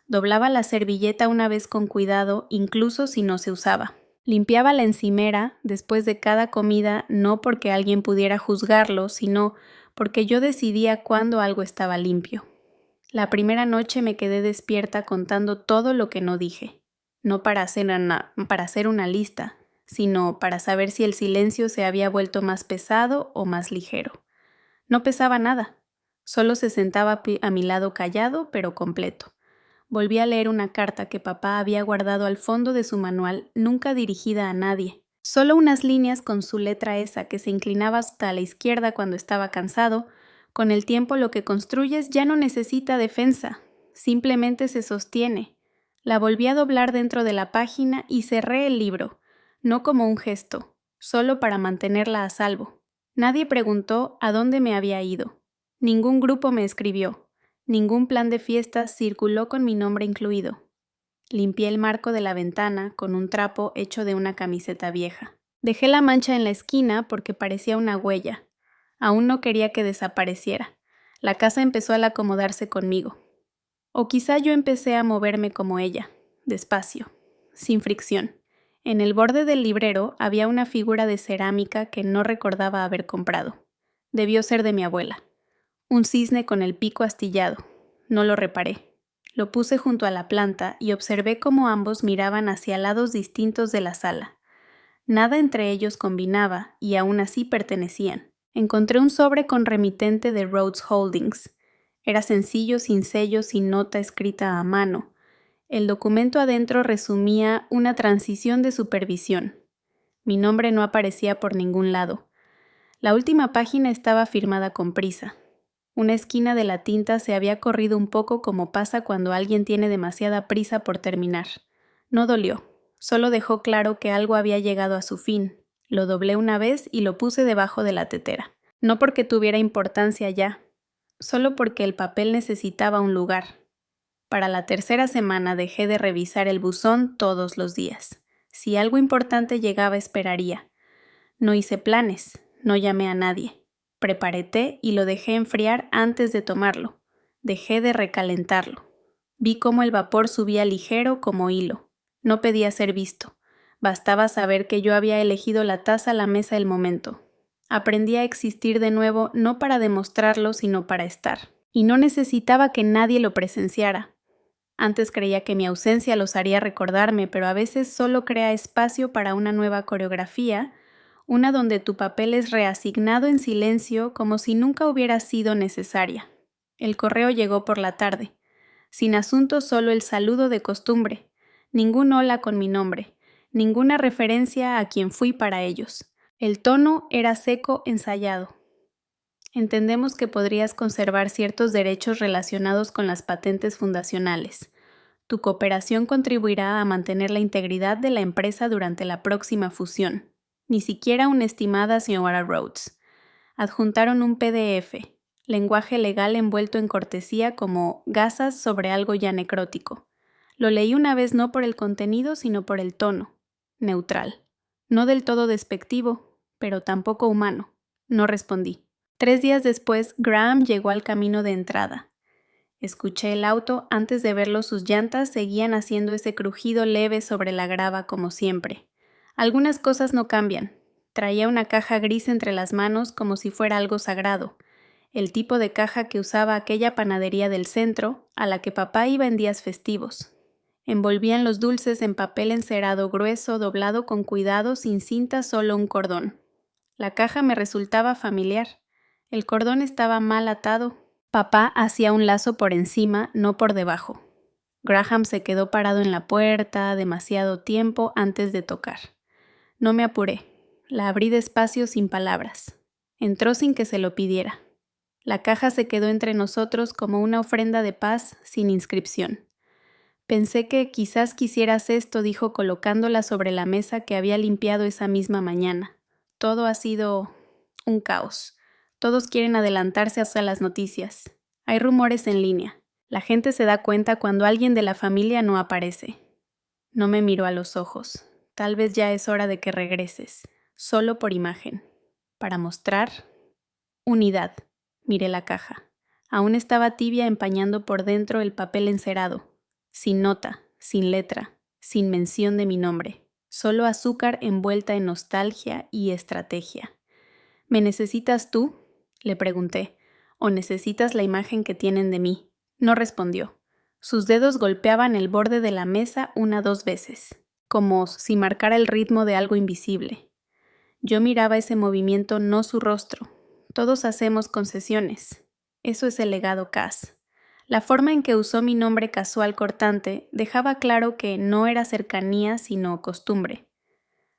Doblaba la servilleta una vez con cuidado, incluso si no se usaba. Limpiaba la encimera después de cada comida, no porque alguien pudiera juzgarlo, sino porque yo decidía cuándo algo estaba limpio. La primera noche me quedé despierta contando todo lo que no dije. No para hacer una lista, sino para saber si el silencio se había vuelto más pesado o más ligero. No pesaba nada, solo se sentaba a mi lado callado pero completo. Volví a leer una carta que papá había guardado al fondo de su manual, nunca dirigida a nadie. Solo unas líneas con su letra esa que se inclinaba hasta la izquierda cuando estaba cansado. Con el tiempo lo que construyes ya no necesita defensa, simplemente se sostiene. La volví a doblar dentro de la página y cerré el libro, no como un gesto, solo para mantenerla a salvo. Nadie preguntó a dónde me había ido. Ningún grupo me escribió. Ningún plan de fiestas circuló con mi nombre incluido. Limpié el marco de la ventana con un trapo hecho de una camiseta vieja. Dejé la mancha en la esquina porque parecía una huella. Aún no quería que desapareciera. La casa empezó a acomodarse conmigo. O quizá yo empecé a moverme como ella, despacio, sin fricción. En el borde del librero había una figura de cerámica que no recordaba haber comprado. Debió ser de mi abuela. Un cisne con el pico astillado. No lo reparé. Lo puse junto a la planta y observé cómo ambos miraban hacia lados distintos de la sala. Nada entre ellos combinaba y aún así pertenecían. Encontré un sobre con remitente de Rhodes Holdings. Era sencillo, sin sello, sin nota escrita a mano. El documento adentro resumía una transición de supervisión. Mi nombre no aparecía por ningún lado. La última página estaba firmada con prisa. Una esquina de la tinta se había corrido un poco como pasa cuando alguien tiene demasiada prisa por terminar. No dolió, solo dejó claro que algo había llegado a su fin. Lo doblé una vez y lo puse debajo de la tetera. No porque tuviera importancia ya, solo porque el papel necesitaba un lugar. Para la tercera semana dejé de revisar el buzón todos los días. Si algo importante llegaba, esperaría. No hice planes, no llamé a nadie. Preparé té y lo dejé enfriar antes de tomarlo. Dejé de recalentarlo. Vi cómo el vapor subía ligero como hilo. No pedía ser visto. Bastaba saber que yo había elegido la taza a la mesa del momento. Aprendí a existir de nuevo no para demostrarlo, sino para estar. Y no necesitaba que nadie lo presenciara. Antes creía que mi ausencia los haría recordarme, pero a veces solo crea espacio para una nueva coreografía, una donde tu papel es reasignado en silencio como si nunca hubiera sido necesaria. El correo llegó por la tarde. Sin asunto, solo el saludo de costumbre. Ningún hola con mi nombre. Ninguna referencia a quien fui para ellos. El tono era seco, ensayado. Entendemos que podrías conservar ciertos derechos relacionados con las patentes fundacionales. Tu cooperación contribuirá a mantener la integridad de la empresa durante la próxima fusión. Ni siquiera una estimada señora Rhodes. Adjuntaron un PDF, lenguaje legal envuelto en cortesía como gasas sobre algo ya necrótico. Lo leí una vez no por el contenido, sino por el tono. Neutral. No del todo despectivo, pero tampoco humano. No respondí. 3 días después, Graham llegó al camino de entrada. Escuché el auto, antes de verlo sus llantas seguían haciendo ese crujido leve sobre la grava como siempre. Algunas cosas no cambian. Traía una caja gris entre las manos como si fuera algo sagrado, el tipo de caja que usaba aquella panadería del centro, a la que papá iba en días festivos. Envolvían los dulces en papel encerado grueso, doblado con cuidado, sin cinta, solo un cordón. La caja me resultaba familiar. El cordón estaba mal atado. Papá hacía un lazo por encima, no por debajo. Graham se quedó parado en la puerta demasiado tiempo antes de tocar. No me apuré. La abrí despacio sin palabras. Entró sin que se lo pidiera. La caja se quedó entre nosotros como una ofrenda de paz sin inscripción. Pensé que quizás quisieras esto, dijo colocándola sobre la mesa que había limpiado esa misma mañana. Todo ha sido un caos. Todos quieren adelantarse hacia las noticias. Hay rumores en línea. La gente se da cuenta cuando alguien de la familia no aparece. No me miró a los ojos. Tal vez ya es hora de que regreses, solo por imagen. Para mostrar unidad. Miré la caja. Aún estaba tibia, empañando por dentro el papel encerado. Sin nota, sin letra, sin mención de mi nombre. Solo azúcar envuelta en nostalgia y estrategia. ¿Me necesitas tú?, le pregunté. ¿O necesitas la imagen que tienen de mí? No respondió. Sus dedos golpeaban el borde de la mesa 1 o 2 veces, como si marcara el ritmo de algo invisible. Yo miraba ese movimiento, no su rostro. Todos hacemos concesiones. Eso es el legado Cass. La forma en que usó mi nombre casual cortante dejaba claro que no era cercanía, sino costumbre.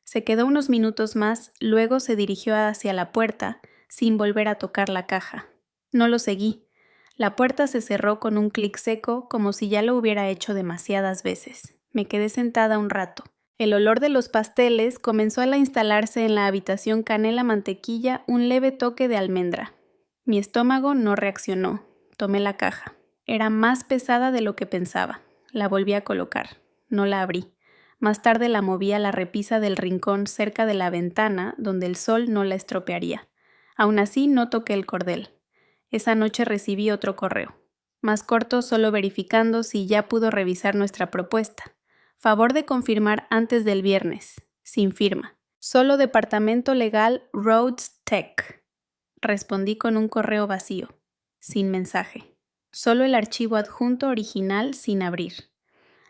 Se quedó unos minutos más, luego se dirigió hacia la puerta, sin volver a tocar la caja. No lo seguí. La puerta se cerró con un clic seco, como si ya lo hubiera hecho demasiadas veces. Me quedé sentada un rato. El olor de los pasteles comenzó a instalarse en la habitación, canela, mantequilla, un leve toque de almendra. Mi estómago no reaccionó. Tomé la caja. Era más pesada de lo que pensaba. La volví a colocar. No la abrí. Más tarde la moví a la repisa del rincón cerca de la ventana, donde el sol no la estropearía. Aún así, no toqué el cordel. Esa noche recibí otro correo. Más corto, solo verificando si ya pudo revisar nuestra propuesta. Favor de confirmar antes del viernes. Sin firma. Solo departamento legal Rhodes Tech. Respondí con un correo vacío. Sin mensaje. Solo el archivo adjunto original sin abrir.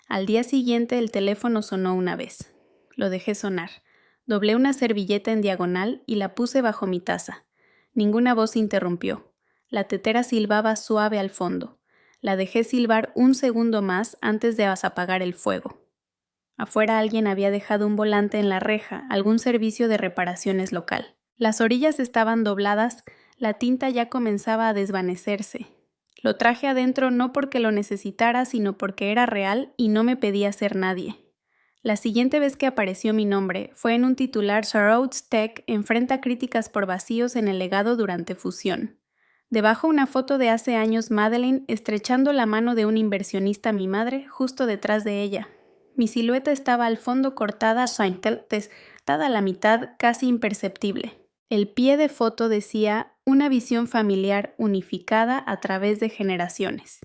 Al día siguiente el teléfono sonó una vez. Lo dejé sonar. Doblé una servilleta en diagonal y la puse bajo mi taza. Ninguna voz interrumpió. La tetera silbaba suave al fondo. La dejé silbar un segundo más antes de apagar el fuego. Afuera alguien había dejado un volante en la reja, algún servicio de reparaciones local. Las orillas estaban dobladas, la tinta ya comenzaba a desvanecerse. Lo traje adentro no porque lo necesitara, sino porque era real y no me pedía ser nadie. La siguiente vez que apareció mi nombre fue en un titular: Rhodes Tech enfrenta críticas por vacíos en el legado durante fusión. Debajo una foto de hace años Madeline estrechando la mano de un inversionista, mi madre, justo detrás de ella. Mi silueta estaba al fondo cortada a la mitad, casi imperceptible. El pie de foto decía una visión familiar unificada a través de generaciones.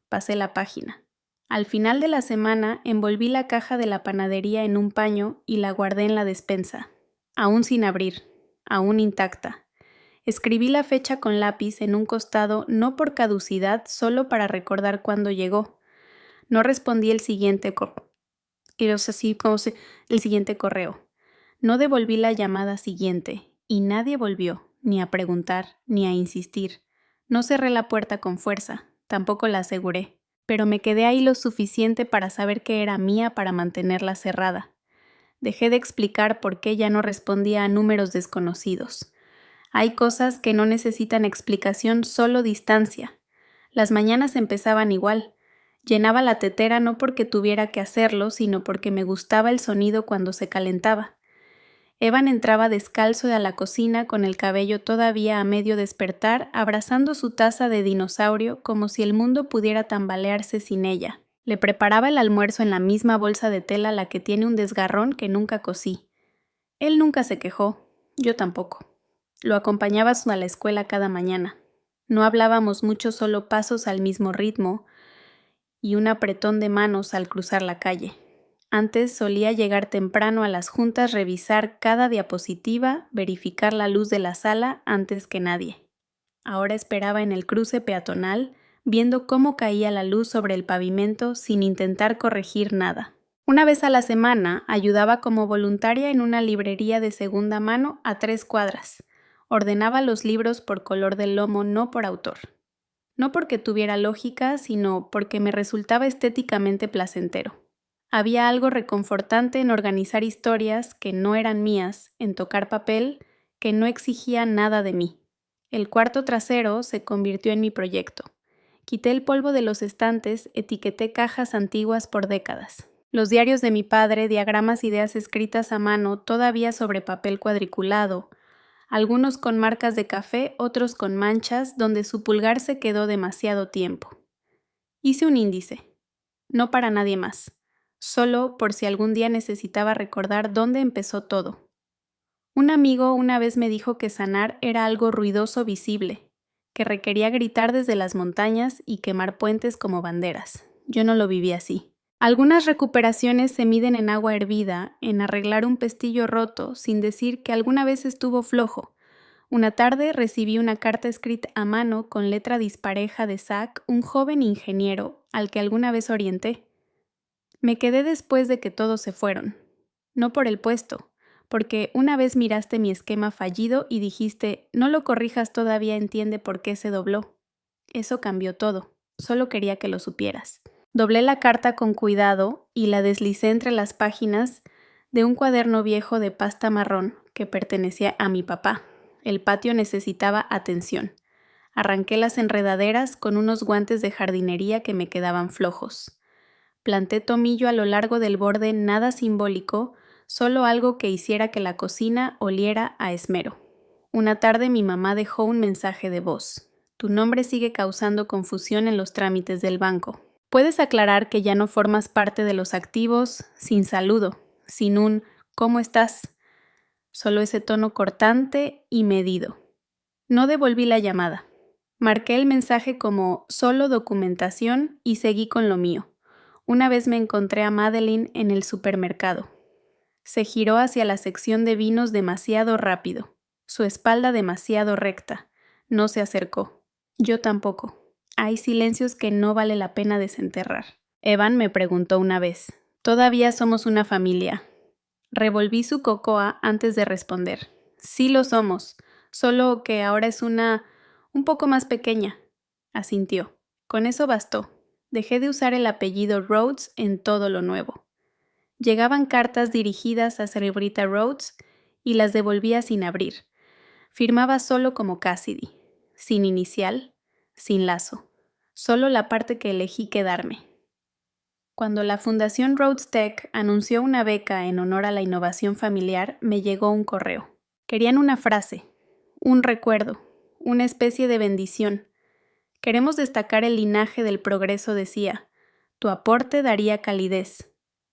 Pasé la página. Al final de la semana envolví la caja de la panadería en un paño y la guardé en la despensa, aún sin abrir, aún intacta. Escribí la fecha con lápiz en un costado, no por caducidad, solo para recordar cuándo llegó. No respondí el siguiente correo. No devolví la llamada siguiente, y nadie volvió, ni a preguntar, ni a insistir. No cerré la puerta con fuerza, tampoco la aseguré, pero me quedé ahí lo suficiente para saber que era mía para mantenerla cerrada. Dejé de explicar por qué ya no respondía a números desconocidos. Hay cosas que no necesitan explicación, solo distancia. Las mañanas empezaban igual. Llenaba la tetera no porque tuviera que hacerlo, sino porque me gustaba el sonido cuando se calentaba. Evan entraba descalzo a la cocina con el cabello todavía a medio despertar, abrazando su taza de dinosaurio como si el mundo pudiera tambalearse sin ella. Le preparaba el almuerzo en la misma bolsa de tela la que tiene un desgarrón que nunca cosí. Él nunca se quejó, yo tampoco. Lo acompañaba a la escuela cada mañana. No hablábamos mucho, solo pasos al mismo ritmo y un apretón de manos al cruzar la calle. Antes solía llegar temprano a las juntas, revisar cada diapositiva, verificar la luz de la sala antes que nadie. Ahora esperaba en el cruce peatonal, viendo cómo caía la luz sobre el pavimento sin intentar corregir nada. Una vez a la semana ayudaba como voluntaria en una librería de segunda mano a 3 cuadras. Ordenaba los libros por color del lomo, no por autor. No porque tuviera lógica, sino porque me resultaba estéticamente placentero. Había algo reconfortante en organizar historias que no eran mías, en tocar papel, que no exigía nada de mí. El cuarto trasero se convirtió en mi proyecto. Quité el polvo de los estantes, etiqueté cajas antiguas por décadas. Los diarios de mi padre, diagramas, ideas escritas a mano, todavía sobre papel cuadriculado, algunos con marcas de café, otros con manchas, donde su pulgar se quedó demasiado tiempo. Hice un índice, no para nadie más, solo por si algún día necesitaba recordar dónde empezó todo. Un amigo una vez me dijo que sanar era algo ruidoso visible, que requería gritar desde las montañas y quemar puentes como banderas. Yo no lo viví así. Algunas recuperaciones se miden en agua hervida, en arreglar un pestillo roto, sin decir que alguna vez estuvo flojo. Una tarde recibí una carta escrita a mano con letra dispareja de Zach, un joven ingeniero al que alguna vez orienté. Me quedé después de que todos se fueron. No por el puesto, porque una vez miraste mi esquema fallido y dijiste, no lo corrijas todavía, entiende por qué se dobló. Eso cambió todo. Solo quería que lo supieras. Doblé la carta con cuidado y la deslicé entre las páginas de un cuaderno viejo de pasta marrón que pertenecía a mi papá. El patio necesitaba atención. Arranqué las enredaderas con unos guantes de jardinería que me quedaban flojos. Planté tomillo a lo largo del borde, nada simbólico, solo algo que hiciera que la cocina oliera a esmero. Una tarde mi mamá dejó un mensaje de voz. Tu nombre sigue causando confusión en los trámites del banco. Puedes aclarar que ya no formas parte de los activos sin saludo, sin un ¿cómo estás? Solo ese tono cortante y medido. No devolví la llamada. Marqué el mensaje como solo documentación y seguí con lo mío. Una vez me encontré a Madeline en el supermercado. Se giró hacia la sección de vinos demasiado rápido, su espalda demasiado recta. No se acercó. Yo tampoco. Hay silencios que no vale la pena desenterrar. Evan me preguntó una vez, ¿todavía somos una familia? Revolví su cocoa antes de responder. Sí lo somos, solo que ahora es un poco más pequeña. Asintió. Con eso bastó. Dejé de usar el apellido Rhodes en todo lo nuevo. Llegaban cartas dirigidas a Cerebrita Rhodes y las devolvía sin abrir. Firmaba solo como Cassidy, sin inicial, sin lazo, solo la parte que elegí quedarme. Cuando la Fundación Rhodes Tech anunció una beca en honor a la innovación familiar, me llegó un correo. Querían una frase, un recuerdo, una especie de bendición. Queremos destacar el linaje del progreso, decía. Tu aporte daría calidez.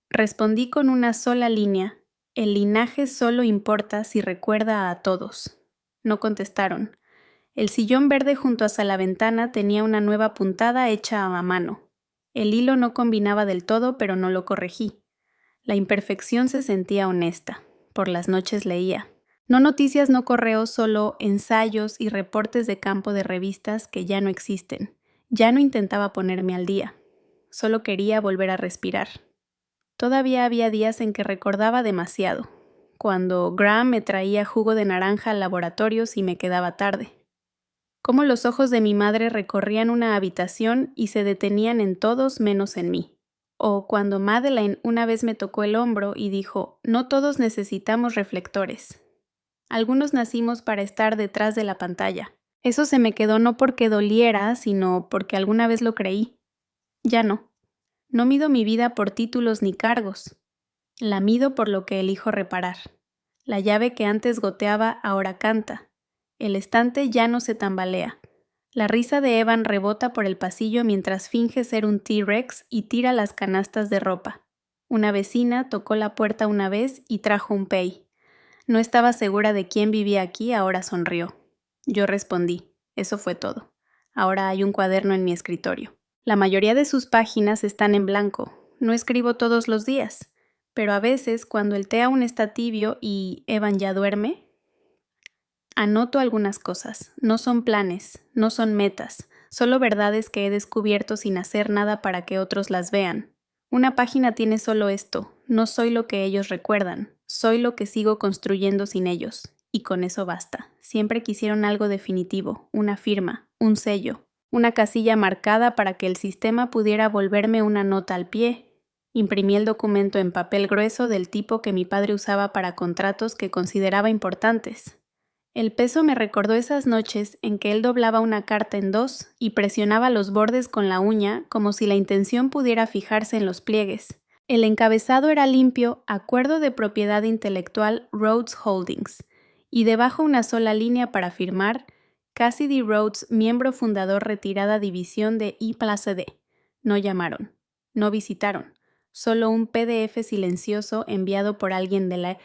Respondí con una sola línea. El linaje solo importa si recuerda a todos. No contestaron. El sillón verde junto a la ventana tenía una nueva puntada hecha a mano. El hilo no combinaba del todo, pero no lo corregí. La imperfección se sentía honesta. Por las noches leía. No noticias, no correos, solo ensayos y reportes de campo de revistas que ya no existen. Ya no intentaba ponerme al día. Solo quería volver a respirar. Todavía había días en que recordaba demasiado. Cuando Graham me traía jugo de naranja al laboratorio si me quedaba tarde. Cómo los ojos de mi madre recorrían una habitación y se detenían en todos menos en mí. O cuando Madeleine una vez me tocó el hombro y dijo, no todos necesitamos reflectores. Algunos nacimos para estar detrás de la pantalla. Eso se me quedó no porque doliera, sino porque alguna vez lo creí. Ya no. No mido mi vida por títulos ni cargos. La mido por lo que elijo reparar. La llave que antes goteaba ahora canta. El estante ya no se tambalea. La risa de Evan rebota por el pasillo mientras finge ser un T-Rex y tira las canastas de ropa. Una vecina tocó la puerta una vez y trajo un pay. No estaba segura de quién vivía aquí, ahora sonrió. Yo respondí. Eso fue todo. Ahora hay un cuaderno en mi escritorio. La mayoría de sus páginas están en blanco. No escribo todos los días, pero a veces, cuando el té aún está tibio y Evan ya duerme, anoto algunas cosas. No son planes, no son metas, solo verdades que he descubierto sin hacer nada para que otros las vean. Una página tiene solo esto. No soy lo que ellos recuerdan. Soy lo que sigo construyendo sin ellos. Y con eso basta. Siempre quisieron algo definitivo, una firma, un sello, una casilla marcada para que el sistema pudiera volverme una nota al pie. Imprimí el documento en papel grueso del tipo que mi padre usaba para contratos que consideraba importantes. El peso me recordó esas noches en que él doblaba una carta en dos y presionaba los bordes con la uña como si la intención pudiera fijarse en los pliegues. El encabezado era limpio, Acuerdo de Propiedad Intelectual Rhodes Holdings, y debajo una sola línea para firmar, Cassidy Rhodes, miembro fundador retirada división de I+D. No llamaron, no visitaron, solo un PDF silencioso enviado por alguien de la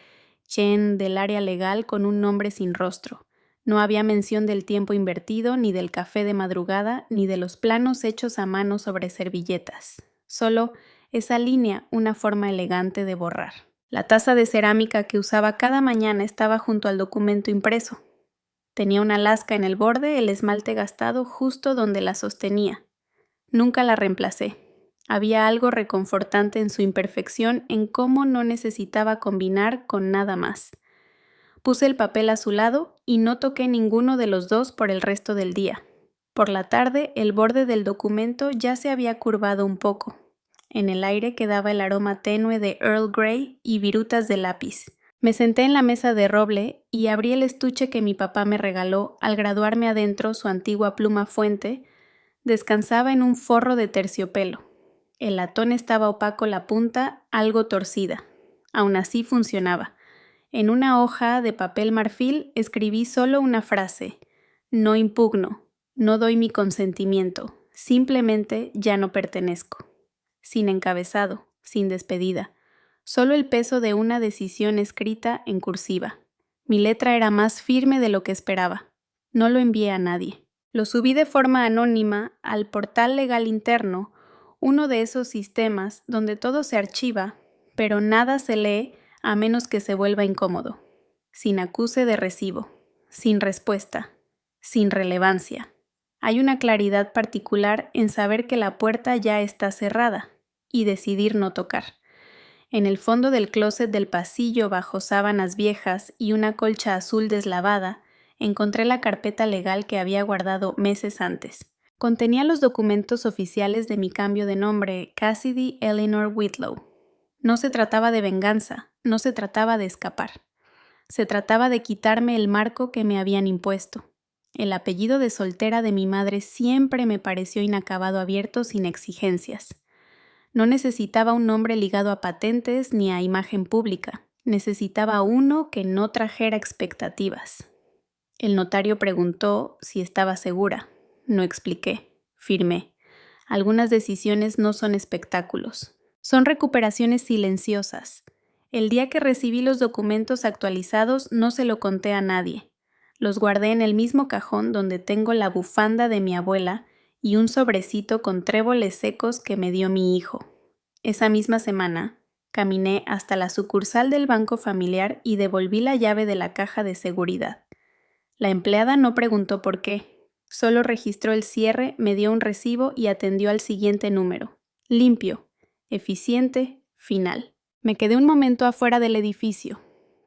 Chen del área legal con un nombre sin rostro. No había mención del tiempo invertido, ni del café de madrugada, ni de los planos hechos a mano sobre servilletas. Solo esa línea, una forma elegante de borrar. La taza de cerámica que usaba cada mañana estaba junto al documento impreso. Tenía una lasca en el borde, el esmalte gastado justo donde la sostenía. Nunca la reemplacé. Había algo reconfortante en su imperfección, en cómo no necesitaba combinar con nada más. Puse el papel a su lado y no toqué ninguno de los dos por el resto del día. Por la tarde, el borde del documento ya se había curvado un poco. En el aire quedaba el aroma tenue de Earl Grey y virutas de lápiz. Me senté en la mesa de roble y abrí el estuche que mi papá me regaló al graduarme adentro su antigua pluma fuente. Descansaba en un forro de terciopelo. El latón estaba opaco, la punta algo torcida. Aún así funcionaba. En una hoja de papel marfil escribí solo una frase. No impugno, no doy mi consentimiento, simplemente ya no pertenezco. Sin encabezado, sin despedida. Solo el peso de una decisión escrita en cursiva. Mi letra era más firme de lo que esperaba. No lo envié a nadie. Lo subí de forma anónima al portal legal interno, uno de esos sistemas donde todo se archiva, pero nada se lee a menos que se vuelva incómodo. Sin acuse de recibo, sin respuesta, sin relevancia. Hay una claridad particular en saber que la puerta ya está cerrada y decidir no tocar. En el fondo del closet del pasillo, bajo sábanas viejas y una colcha azul deslavada, encontré la carpeta legal que había guardado meses antes. Contenía los documentos oficiales de mi cambio de nombre, Cassidy Eleanor Whitlow. No se trataba de venganza, no se trataba de escapar. Se trataba de quitarme el marco que me habían impuesto. El apellido de soltera de mi madre siempre me pareció inacabado abierto sin exigencias. No necesitaba un nombre ligado a patentes ni a imagen pública. Necesitaba uno que no trajera expectativas. El notario preguntó si estaba segura. No expliqué. Firmé. Algunas decisiones no son espectáculos. Son recuperaciones silenciosas. El día que recibí los documentos actualizados no se lo conté a nadie. Los guardé en el mismo cajón donde tengo la bufanda de mi abuela y un sobrecito con tréboles secos que me dio mi hijo. Esa misma semana, caminé hasta la sucursal del banco familiar y devolví la llave de la caja de seguridad. La empleada no preguntó por qué. Solo registró el cierre, me dio un recibo y atendió al siguiente número. Limpio, eficiente, final. Me quedé un momento afuera del edificio.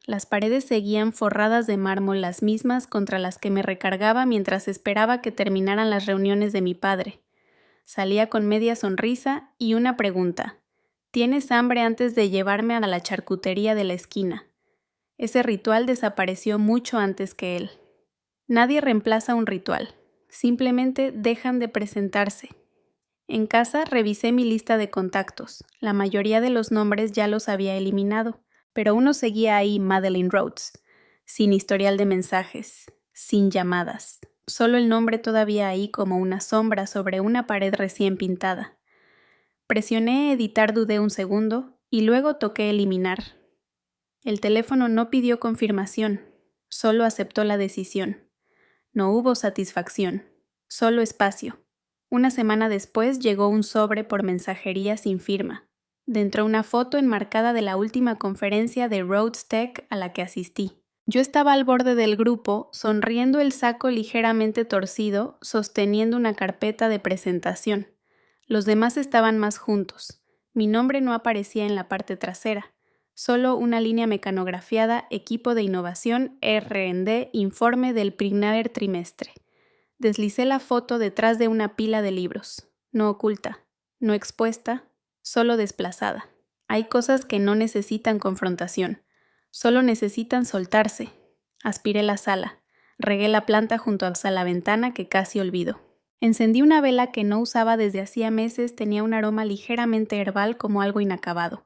Las paredes seguían forradas de mármol, las mismas contra las que me recargaba mientras esperaba que terminaran las reuniones de mi padre. Salía con media sonrisa y una pregunta. ¿Tienes hambre antes de llevarme a la charcutería de la esquina? Ese ritual desapareció mucho antes que él. Nadie reemplaza un ritual. Simplemente dejan de presentarse. En casa revisé mi lista de contactos. La mayoría de los nombres ya los había eliminado, pero uno seguía ahí, Madeleine Rhodes, sin historial de mensajes, sin llamadas. Solo el nombre todavía ahí como una sombra sobre una pared recién pintada. Presioné editar, dudé un segundo y luego toqué eliminar. El teléfono no pidió confirmación, solo aceptó la decisión. No hubo satisfacción, solo espacio. Una semana después llegó un sobre por mensajería sin firma. Dentro una foto enmarcada de la última conferencia de Rhodes Tech a la que asistí. Yo estaba al borde del grupo, sonriendo, el saco ligeramente torcido, sosteniendo una carpeta de presentación. Los demás estaban más juntos. Mi nombre no aparecía en la parte trasera. Solo una línea mecanografiada, equipo de innovación, R&D, informe del primer trimestre. Deslicé la foto detrás de una pila de libros. No oculta, no expuesta, solo desplazada. Hay cosas que no necesitan confrontación, solo necesitan soltarse. Aspiré la sala, regué la planta junto a la ventana que casi olvido. Encendí una vela que no usaba desde hacía meses, tenía un aroma ligeramente herbal como algo inacabado.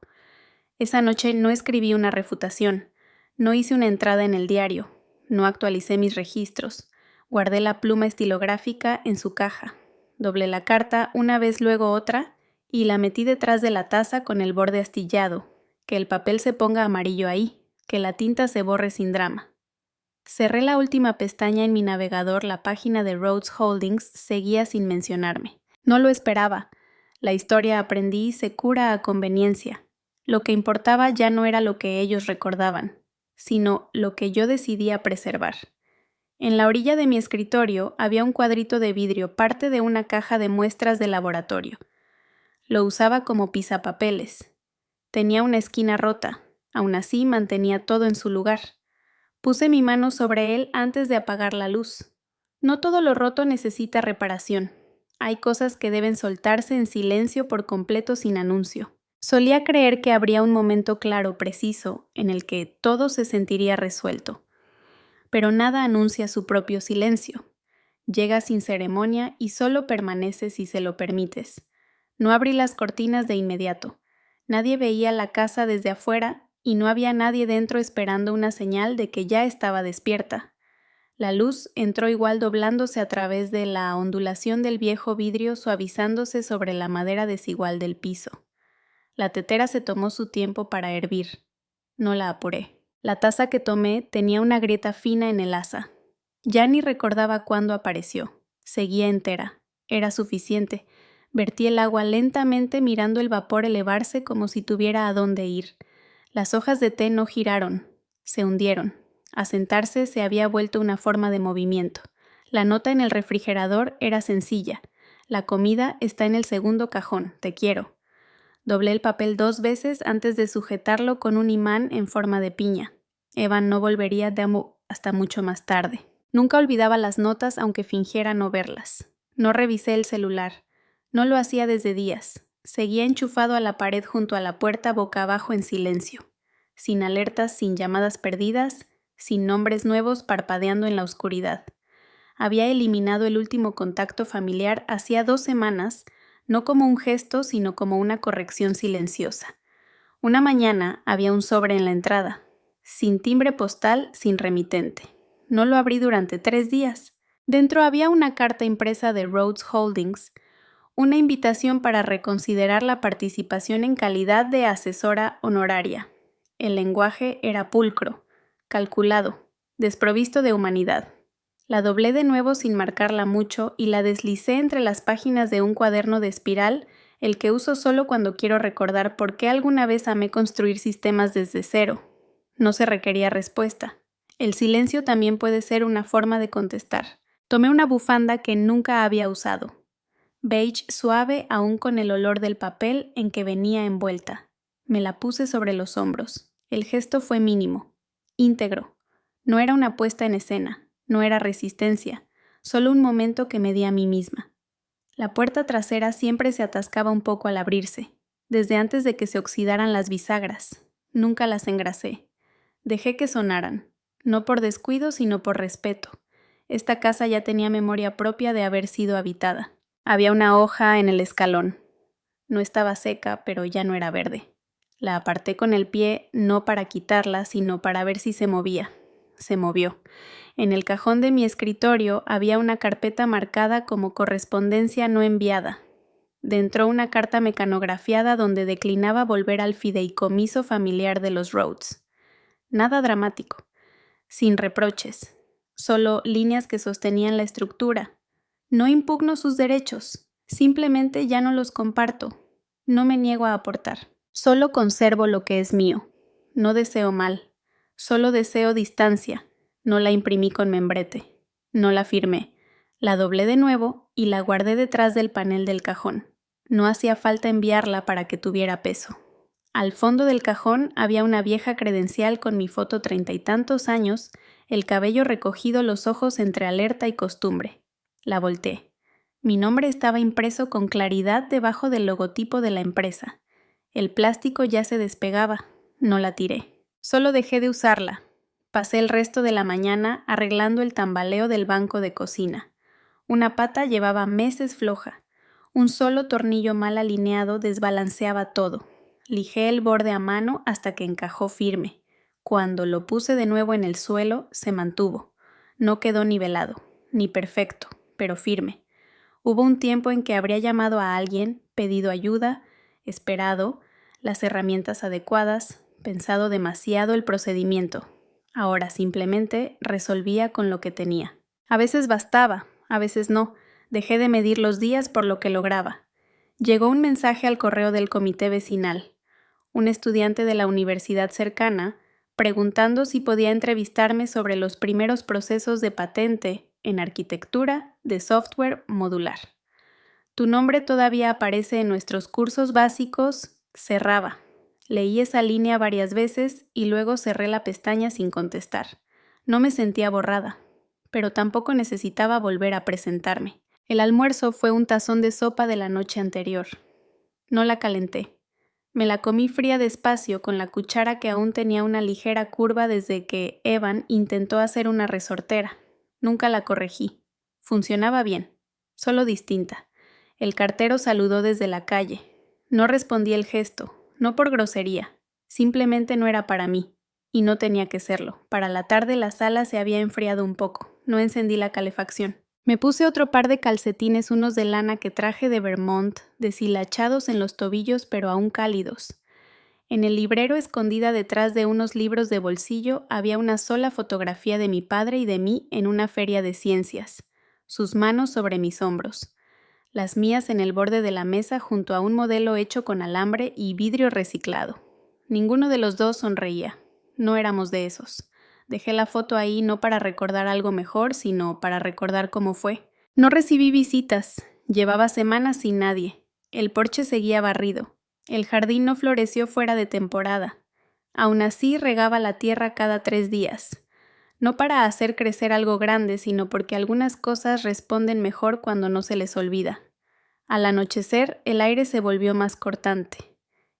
Esa noche no escribí una refutación, no hice una entrada en el diario, no actualicé mis registros, guardé la pluma estilográfica en su caja, doblé la carta una vez luego otra y la metí detrás de la taza con el borde astillado, que el papel se ponga amarillo ahí, que la tinta se borre sin drama. Cerré la última pestaña en mi navegador, la página de Rhodes Holdings seguía sin mencionarme. No lo esperaba. La historia aprendí se cura a conveniencia. Lo que importaba ya no era lo que ellos recordaban, sino lo que yo decidía preservar. En la orilla de mi escritorio había un cuadrito de vidrio, parte de una caja de muestras de laboratorio. Lo usaba como pisapapeles. Tenía una esquina rota, aún así mantenía todo en su lugar. Puse mi mano sobre él antes de apagar la luz. No todo lo roto necesita reparación. Hay cosas que deben soltarse en silencio por completo sin anuncio. Solía creer que habría un momento claro, preciso, en el que todo se sentiría resuelto. Pero nada anuncia su propio silencio. Llega sin ceremonia y solo permanece si se lo permites. No abrí las cortinas de inmediato. Nadie veía la casa desde afuera y no había nadie dentro esperando una señal de que ya estaba despierta. La luz entró igual doblándose a través de la ondulación del viejo vidrio, suavizándose sobre la madera desigual del piso. La tetera se tomó su tiempo para hervir. No la apuré. La taza que tomé tenía una grieta fina en el asa. Ya ni recordaba cuándo apareció. Seguía entera. Era suficiente. Vertí el agua lentamente mirando el vapor elevarse como si tuviera a dónde ir. Las hojas de té no giraron. Se hundieron. Asentarse se había vuelto una forma de movimiento. La nota en el refrigerador era sencilla. La comida está en el segundo cajón. Te quiero. Doblé el papel 2 veces antes de sujetarlo con un imán en forma de piña. Evan no volvería hasta mucho más tarde. Nunca olvidaba las notas aunque fingiera no verlas. No revisé el celular. No lo hacía desde días. Seguía enchufado a la pared junto a la puerta boca abajo en silencio. Sin alertas, sin llamadas perdidas, sin nombres nuevos parpadeando en la oscuridad. Había eliminado el último contacto familiar hacía 2 semanas, no como un gesto, sino como una corrección silenciosa. Una mañana había un sobre en la entrada, sin timbre postal, sin remitente. No lo abrí durante 3 días. Dentro había una carta impresa de Rhodes Holdings, una invitación para reconsiderar la participación en calidad de asesora honoraria. El lenguaje era pulcro, calculado, desprovisto de humanidad. La doblé de nuevo sin marcarla mucho y la deslicé entre las páginas de un cuaderno de espiral, el que uso solo cuando quiero recordar por qué alguna vez amé construir sistemas desde cero. No se requería respuesta. El silencio también puede ser una forma de contestar. Tomé una bufanda que nunca había usado. Beige suave aún con el olor del papel en que venía envuelta. Me la puse sobre los hombros. El gesto fue mínimo, íntegro. No era una puesta en escena, no era resistencia, solo un momento que me di a mí misma. La puerta trasera siempre se atascaba un poco al abrirse, desde antes de que se oxidaran las bisagras. Nunca las engrasé. Dejé que sonaran, no por descuido sino por respeto. Esta casa ya tenía memoria propia de haber sido habitada. Había una hoja en el escalón. No estaba seca, pero ya no era verde. La aparté con el pie, no para quitarla, sino para ver si se movía. Se movió. En el cajón de mi escritorio había una carpeta marcada como correspondencia no enviada. Dentro una carta mecanografiada donde declinaba volver al fideicomiso familiar de los Rhodes. Nada dramático. Sin reproches. Solo líneas que sostenían la estructura. No impugno sus derechos, simplemente ya no los comparto. No me niego a aportar. Solo conservo lo que es mío. No deseo mal. Solo deseo distancia. No la imprimí con membrete. No la firmé. La doblé de nuevo y la guardé detrás del panel del cajón. No hacía falta enviarla para que tuviera peso. Al fondo del cajón había una vieja credencial con mi foto 30 y tantos años, el cabello recogido, los ojos entre alerta y costumbre. La volteé. Mi nombre estaba impreso con claridad debajo del logotipo de la empresa. El plástico ya se despegaba. No la tiré. Solo dejé de usarla. Pasé el resto de la mañana arreglando el tambaleo del banco de cocina. Una pata llevaba meses floja. Un solo tornillo mal alineado desbalanceaba todo. Lijé el borde a mano hasta que encajó firme. Cuando lo puse de nuevo en el suelo, se mantuvo. No quedó nivelado, ni perfecto, pero firme. Hubo un tiempo en que habría llamado a alguien, pedido ayuda, esperado, las herramientas adecuadas, pensado demasiado el procedimiento. Ahora simplemente resolvía con lo que tenía. A veces bastaba, a veces no. Dejé de medir los días por lo que lograba. Llegó un mensaje al correo del comité vecinal. Un estudiante de la universidad cercana, preguntando si podía entrevistarme sobre los primeros procesos de patente en arquitectura de software modular. Tu nombre todavía aparece en nuestros cursos básicos. Cerraba. Leí esa línea varias veces y luego cerré la pestaña sin contestar. No me sentía borrada, pero tampoco necesitaba volver a presentarme. El almuerzo fue un tazón de sopa de la noche anterior. No la calenté. Me la comí fría despacio con la cuchara que aún tenía una ligera curva desde que Evan intentó hacer una resortera. Nunca la corregí. Funcionaba bien, solo distinta. El cartero saludó desde la calle. No respondí el gesto, no por grosería. Simplemente no era para mí. Y no tenía que serlo. Para la tarde la sala se había enfriado un poco. No encendí la calefacción. Me puse otro par de calcetines, unos de lana que traje de Vermont, deshilachados en los tobillos pero aún cálidos. En el librero, escondida detrás de unos libros de bolsillo, había una sola fotografía de mi padre y de mí en una feria de ciencias, sus manos sobre mis hombros, las mías en el borde de la mesa junto a un modelo hecho con alambre y vidrio reciclado. Ninguno de los dos sonreía. No éramos de esos. Dejé la foto ahí no para recordar algo mejor, sino para recordar cómo fue. No recibí visitas. Llevaba semanas sin nadie. El porche seguía barrido. El jardín no floreció fuera de temporada. Aún así regaba la tierra cada 3 días. No para hacer crecer algo grande, sino porque algunas cosas responden mejor cuando no se les olvida. Al anochecer, el aire se volvió más cortante.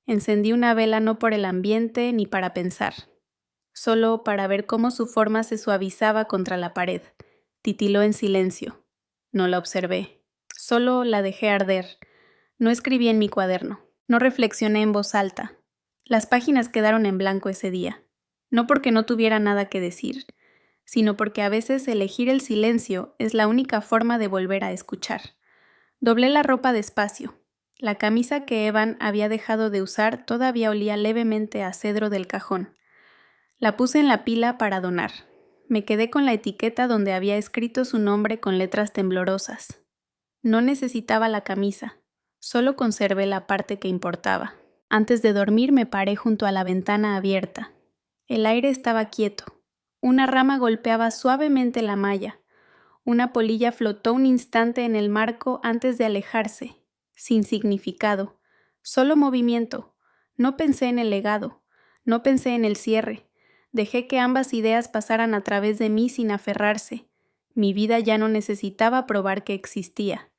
Encendí una vela no por el ambiente ni para pensar. Solo para ver cómo su forma se suavizaba contra la pared. Titiló en silencio. No la observé. Solo la dejé arder. No escribí en mi cuaderno. No reflexioné en voz alta. Las páginas quedaron en blanco ese día. No porque no tuviera nada que decir, sino porque a veces elegir el silencio es la única forma de volver a escuchar. Doblé la ropa despacio. La camisa que Evan había dejado de usar todavía olía levemente a cedro del cajón. La puse en la pila para donar. Me quedé con la etiqueta donde había escrito su nombre con letras temblorosas. No necesitaba la camisa, solo conservé la parte que importaba. Antes de dormir me paré junto a la ventana abierta. El aire estaba quieto. Una rama golpeaba suavemente la malla. Una polilla flotó un instante en el marco antes de alejarse, sin significado, solo movimiento. No pensé en el legado, no pensé en el cierre. Dejé que ambas ideas pasaran a través de mí sin aferrarse. Mi vida ya no necesitaba probar que existía.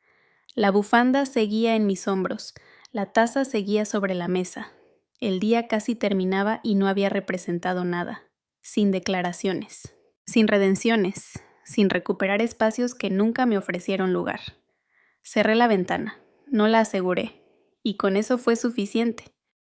La bufanda seguía en mis hombros, la taza seguía sobre la mesa. El día casi terminaba y no había representado nada. Sin declaraciones, sin redenciones, sin recuperar espacios que nunca me ofrecieron lugar. Cerré la ventana, no la aseguré, y con eso fue suficiente.